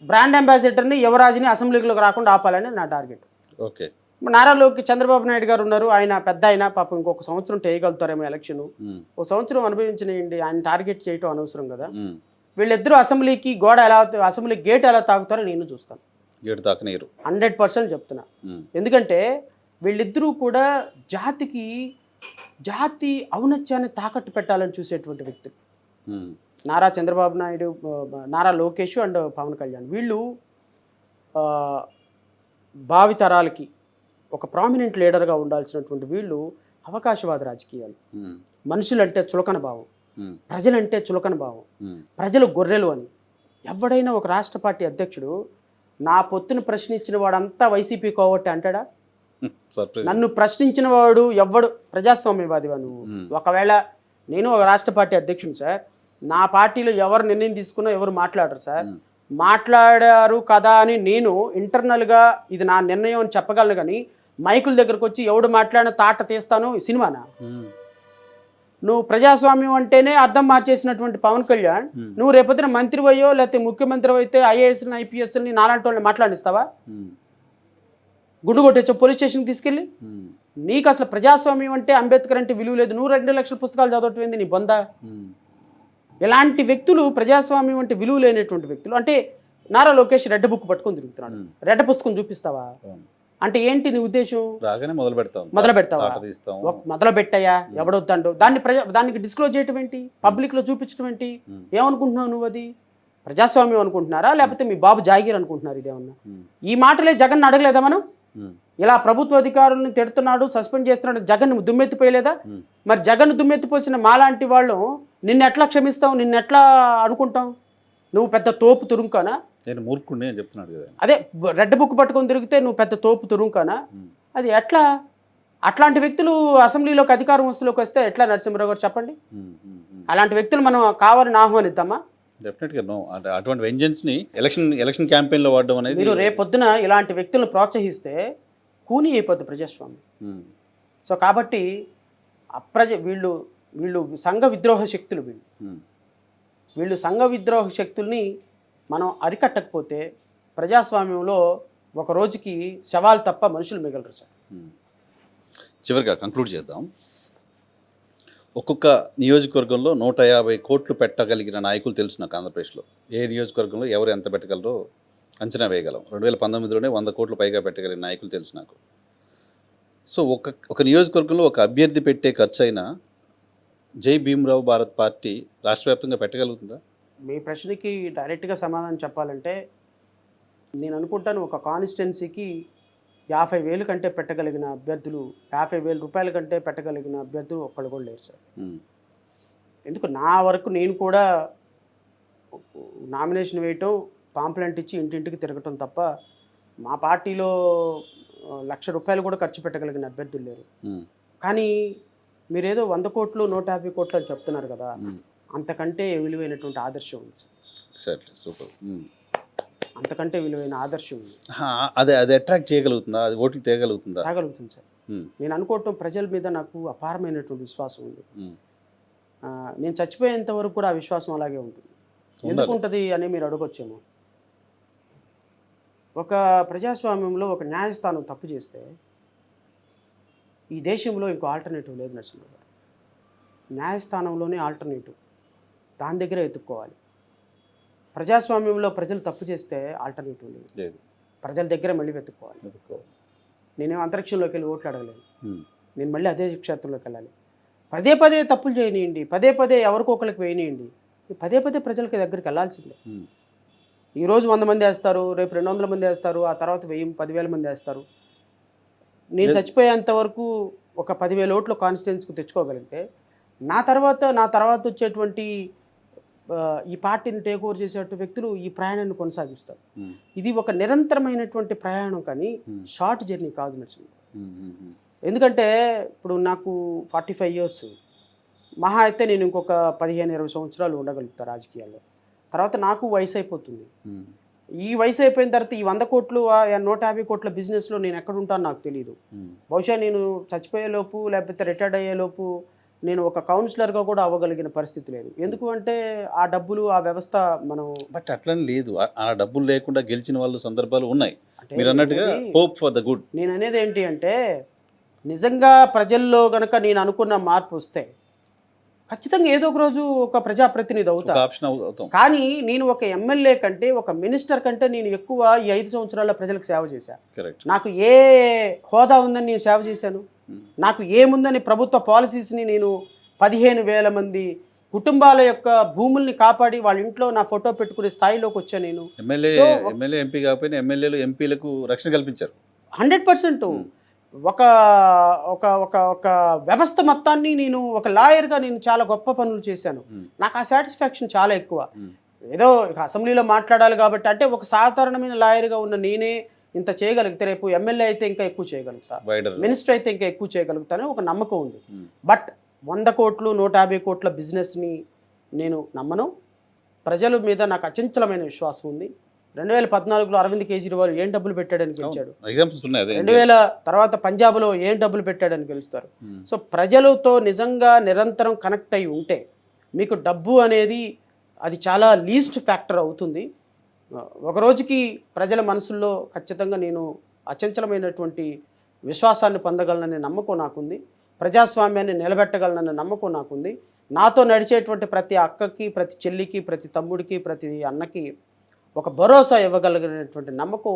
brand అంబాసిడర్ని, యువరాజుని అసెంబ్లీలోకి రాకుండా ఆపాలని నా టార్గెట్. ఓకే. నారా లోకేష్, చంద్రబాబు నాయుడు గారు ఉన్నారు, ఆయన పెద్ద అయినా పాపం ఇంకొక సంవత్సరం చేయగలుగుతారేమో ఎలక్షన్, ఒక సంవత్సరం అనుభవించనియండి, ఆయన టార్గెట్ చేయటం అనవసరం కదా. వీళ్ళిద్దరూ అసెంబ్లీకి అసెంబ్లీ గేట్ ఎలా తాగుతారో నేను చూస్తాను. గేట్ తాకనీరు 100% చెప్తున్నా. ఎందుకంటే వీళ్ళిద్దరూ కూడా జాతి ఔన్నత్యాన్ని తాకట్టు పెట్టాలని చూసేటువంటి వ్యక్తులు. నారా చంద్రబాబు నాయుడు, నారా లోకేష్ అండ్ పవన్ కళ్యాణ్, వీళ్ళు భావితరాలకి ఒక ప్రామినెంట్ లీడర్గా ఉండాల్సినటువంటి వీళ్ళు అవకాశవాద రాజకీయాలు. మనుషులంటే చులకన భావం, ప్రజలంటే చులకన భావం, ప్రజలు గొర్రెలు అని. ఎవడైనా ఒక రాష్ట్ర పార్టీ అధ్యక్షుడు నా పొత్తును ప్రశ్నించిన వాడంతా వైసీపీ కోవట్టి అంటాడా? నన్ను ప్రశ్నించిన వాడు ఎవడు ప్రజాస్వామ్యవాదివా నువ్వు? ఒకవేళ నేను ఒక రాష్ట్ర పార్టీ అధ్యక్షుడు సార్, నా పార్టీలో ఎవరు నిర్ణయం తీసుకున్నా ఎవరు మాట్లాడరు సార్. మాట్లాడారు కదా అని నేను ఇంటర్నల్గా ఇది నా నిర్ణయం అని చెప్పగలను, కానీ మైకుల దగ్గరకు వచ్చి ఎవడు మాట్లాడిన తాట తీస్తాను సినిమానా? నువ్వు ప్రజాస్వామ్యం అంటేనే అర్థం మార్చేసినటువంటి పవన్ కళ్యాణ్, నువ్వు రేపొద్దున మంత్రి అయ్యో లేకపోతే ముఖ్యమంత్రి అయితే ఐఏఎస్ని, ఐపీఎస్ని, నాలాంటి వాళ్ళని మాట్లాడిస్తావా? గుండు కొట్టేచ్చో పోలీస్ స్టేషన్కి తీసుకెళ్ళి. నీకు అసలు ప్రజాస్వామ్యం అంటే, అంబేద్కర్ అంటే విలువ లేదు. నువ్వు 2 లక్షల పుస్తకాలు చదవటం ఏంది నీ బొంద? ఇలాంటి వ్యక్తులు ప్రజాస్వామ్యం అంటే విలువ లేనటువంటి వ్యక్తులు. అంటే నారా లోకేష్ రెడ్ బుక్ పట్టుకొని తిరుగుతున్నాడు. రెడ్ పుస్తకం చూపిస్తావా అంటే ఏంటి నీ ఉద్దేశం? రాగానే మొదలు పెడతావా? మొదలు పెట్టాయా ఎవడొద్దండు దానికి డిస్క్లోజ్ చేయటం ఏంటి, పబ్లిక్లో చూపించడం ఏంటి? ఏమనుకుంటున్నావు నువ్వు? అది ప్రజాస్వామ్యం అనుకుంటున్నారా లేకపోతే మీ బాబు జాగీర్ అనుకుంటున్నారు? ఇదేమన్నా ఈ మాటలే జగన్ అడగలేదా మనం? ఇలా ప్రభుత్వ అధికారులను తిడుతున్నాడు, సస్పెండ్ చేస్తున్నాడు, జగన్ దుమ్మెత్తిపోయలేదా? మరి జగన్ దుమ్మెత్తిపోసిన మాలాంటి వాళ్ళు నిన్ను ఎట్లా క్షమిస్తావు, నిన్ను ఎట్లా అనుకుంటాం? నువ్వు పెద్ద తోపు తురుంకానా? నేను మూర్ఖుడిని అని చెప్తున్నాడు కదా. అదే రెడ్ బుక్ పట్టుకొని తిరిగితే నువ్వు పెద్ద తోపు తురుంకానా? అది ఎట్లా? అట్లాంటి వ్యక్తులు అసెంబ్లీలోకి అధికారం వస్తులోకి వస్తే ఎట్లా నరసింహరావు గారు చెప్పండి? అలాంటి వ్యక్తులు మనం కావాలని ఆహ్వానిద్దామా? డెఫినెట్గా నో. అంటే అటువంటి వెంజెన్స్ని ఎలక్షన్ క్యాంపెయిన్లో వాడడం అనేది, మీరు రేపొద్దున ఇలాంటి వ్యక్తులను ప్రోత్సహిస్తే కూని అయిపోద్ది ప్రజాస్వామ్యం. సో కాబట్టి వీళ్ళు సంఘ విద్రోహ శక్తులు. వీళ్ళు సంఘ విద్రోహ శక్తుల్ని మనం అరికట్టకపోతే ప్రజాస్వామ్యంలో ఒక రోజుకి శవాలు తప్ప మనుషులు మిగలరు సార్. చివరిగా కంక్లూడ్ చేద్దాం. ఒక్కొక్క నియోజకవర్గంలో 150 కోట్లు పెట్టగలిగిన నాయకులు తెలుసు నాకు ఆంధ్రప్రదేశ్లో. ఏ నియోజకవర్గంలో ఎవరు ఎంత పెట్టగలరో అంచనా వేయగలం. 2019లోనే 100 కోట్లు పైగా పెట్టగలిగిన నాయకులు తెలుసు నాకు. సో ఒక నియోజకవర్గంలో ఒక అభ్యర్థి పెట్టే ఖర్చు అయినా జై భీమ్రావ్ భారత్ పార్టీ రాష్ట్ర వ్యాప్తంగా పెట్టగలుగుతుందా? మీ ప్రశ్నకి డైరెక్ట్గా సమాధానం చెప్పాలంటే నేను అనుకుంటాను ఒక కాన్స్టిట్యున్సీకి 50,000 కంటే పెట్టగలిగిన అభ్యర్థులు, 50,000 రూపాయల కంటే పెట్టగలిగిన అభ్యర్థులు ఒక్కళ్ళు కూడా లేరు సార్. ఎందుకు నా వరకు నేను కూడా నామినేషన్ వేయటం, పాంప్లెంట్ ఇచ్చి ఇంటింటికి తిరగటం తప్ప మా పార్టీలో ₹1,00,000 కూడా ఖర్చు పెట్టగలిగిన అభ్యర్థులు లేరు. కానీ మీరేదో 100 కోట్లు 150 కోట్లు అని చెప్తున్నారు కదా, అంతకంటే విలువైనటువంటి ఆదర్శం ఉంది. Exactly, super. అంతకంటే విలువైన ఆదర్శం ఉంది. అది అట్రాక్ట్ చేయగలుగుతుందా? అది ఓట్లు తేగలుగుతుందా? తేగలుగుతుంది సార్. నేను అనుకోవటం ప్రజల మీద నాకు అపారమైనటువంటి విశ్వాసం ఉంది. నేను చచ్చిపోయేంత వరకు కూడా ఆ విశ్వాసం అలాగే ఉంటుంది. ఎందుకు ఉంటుంది అని మీరు అడగొచ్చేమో. ఒక ప్రజాస్వామ్యంలో ఒక న్యాయస్థానం తప్పు చేస్తే ఈ దేశంలో ఇంకో ఆల్టర్నేటివ్ లేదు నరసింహ గారు. న్యాయస్థానంలోనే ఆల్టర్నేటివ్, దాని దగ్గరే వెతుక్కోవాలి. ప్రజాస్వామ్యంలో ప్రజలు తప్పు చేస్తే ఆల్టర్నేటివ్ లేదు, ప్రజల దగ్గర మళ్ళీ వెతుక్కోవాలి. నేనేం అంతరిక్షంలోకి వెళ్ళి ఓట్లు అడగలేను, నేను మళ్ళీ అదే క్షేత్రంలోకి వెళ్ళాలి. పదే పదే తప్పులు చేయనియండి, పదే పదే ఎవరికొకరికి వేయనియండి, పదే పదే ప్రజలకి దగ్గరికి వెళ్ళాల్సిందే. ఈరోజు 100 మంది వేస్తారు, రేపు 200 మంది వేస్తారు, ఆ తర్వాత 10,000 మంది వేస్తారు. నేను చచ్చిపోయేంత వరకు ఒక 10,000 ఓట్లు కాన్స్టిట్యున్సీకి తెచ్చుకోగలిగితే నా తర్వాత వచ్చేటువంటి ఈ పార్టీని టేక్ ఓవర్ చేసేటువంటి వ్యక్తులు ఈ ప్రయాణాన్ని కొనసాగిస్తారు. ఇది ఒక నిరంతరమైనటువంటి ప్రయాణం, కానీ షార్ట్ జర్నీ కాదు నరసింహ. ఎందుకంటే ఇప్పుడు నాకు 45 years, మహా అయితే నేను ఇంకొక 15-20 సంవత్సరాలు ఉండగలుగుతా రాజకీయాల్లో. తర్వాత నాకు వయసు అయిపోతుంది. ఈ వయసు అయిపోయిన తర్వాత ఈ 100 కోట్లు 150 కోట్ల బిజినెస్లో నేను ఎక్కడ ఉంటానో నాకు తెలియదు. బహుశా నేను చచ్చిపోయేలోపు లేకపోతే రిటైర్డ్ అయ్యేలోపు నేను ఒక కౌన్సిలర్గా కూడా అవ్వగలిగిన పరిస్థితి లేదు. ఎందుకు అంటే ఆ డబ్బులు, ఆ వ్యవస్థ మనం. బట్ అట్లని లేదు, ఆ డబ్బులు లేకుండా గెలిచిన వాళ్ళు సందర్భాలు ఉన్నాయి. మీరు అన్నట్టుగా హోప్ ఫర్ ద గుడ్. నేను అనేది ఏంటి అంటే నిజంగా ప్రజల్లో గనక నేను అనుకున్న మార్పు వస్తే ఖచ్చితంగా ఏదో ఒక రోజు ఒక ప్రజాప్రతినిధి అవుతా. కానీ నేను ఒక ఎమ్మెల్యే కంటే, ఒక మినిస్టర్ కంటే నేను ఎక్కువ ఈ 5 సంవత్సరాల ప్రజలకు సేవ చేశాను. నాకు ఏ హోదా ఉందని నేను సేవ చేశాను, నాకు ఏముందని ప్రభుత్వ పాలసీస్ని నేను 15,000 మంది కుటుంబాల యొక్క భూముల్ని కాపాడి వాళ్ళ ఇంట్లో నా ఫోటో పెట్టుకునే స్థాయిలోకి వచ్చాను నేను. ఎమ్మెల్యే ఎంపీ కాకపోయినా ఎమ్మెల్యేలు ఎంపీలకు రక్షణ కల్పించారు 100%. ఒక ఒక ఒక ఒక వ్యవస్థ మొత్తాన్ని నేను ఒక లాయర్గా నేను చాలా గొప్ప పనులు చేశాను. నాకు ఆ సాటిస్ఫాక్షన్ చాలా ఎక్కువ. ఏదో అసెంబ్లీలో మాట్లాడాలి కాబట్టి అంటే ఒక సాధారణమైన లాయర్గా ఉన్న నేనే ఇంత చేయగలిగితే రేపు ఎమ్మెల్యే అయితే ఇంకా ఎక్కువ చేయగలుగుతా, మినిస్టర్ అయితే ఇంకా ఎక్కువ చేయగలుగుతానని ఒక నమ్మకం ఉంది. బట్ 100 కోట్లు 150 కోట్ల బిజినెస్ని నేను నమ్మను. ప్రజల మీద నాకు అచంచలమైన విశ్వాసం ఉంది. 2014లో అరవింద్ కేజ్రీవాల్ ఏం డబ్బులు పెట్టాడని గెలిచాడు, 2000 తర్వాత పంజాబ్లో ఏం డబ్బులు పెట్టాడని గెలుస్తారు. సో ప్రజలతో నిజంగా నిరంతరం కనెక్ట్ అయి ఉంటే మీకు డబ్బు అనేది అది చాలా లీస్ట్ ఫ్యాక్టర్ అవుతుంది. ఒక రోజుకి ప్రజల మనసుల్లో ఖచ్చితంగా నేను అచంచలమైనటువంటి విశ్వాసాన్ని పొందగలననే నమ్మకం నాకుంది, ప్రజాస్వామ్యాన్ని నిలబెట్టగలననే నమ్మకం నాకుంది. నాతో నడిచేటువంటి ప్రతి అక్కకి, ప్రతి చెల్లికి, ప్రతి తమ్ముడికి, ప్రతి అన్నకి ఒక భరోసా ఇవ్వగలిగినటువంటి నమ్మకం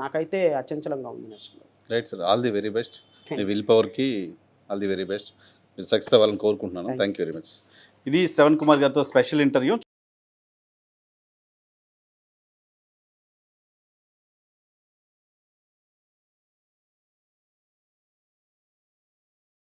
నాకైతే అచంచలంగా ఉంది national. Right sir, all the very best. Thank మీ విల్ పవర్కి ఆల్ ది వెరీ బెస్ట్. మీరు సక్సెస్ అవ్వాలని కోరుకుంటున్నాను. Thank you very much. ఇది శ్రవణ్ కుమార్ గారితో స్పెషల్ ఇంటర్వ్యూ.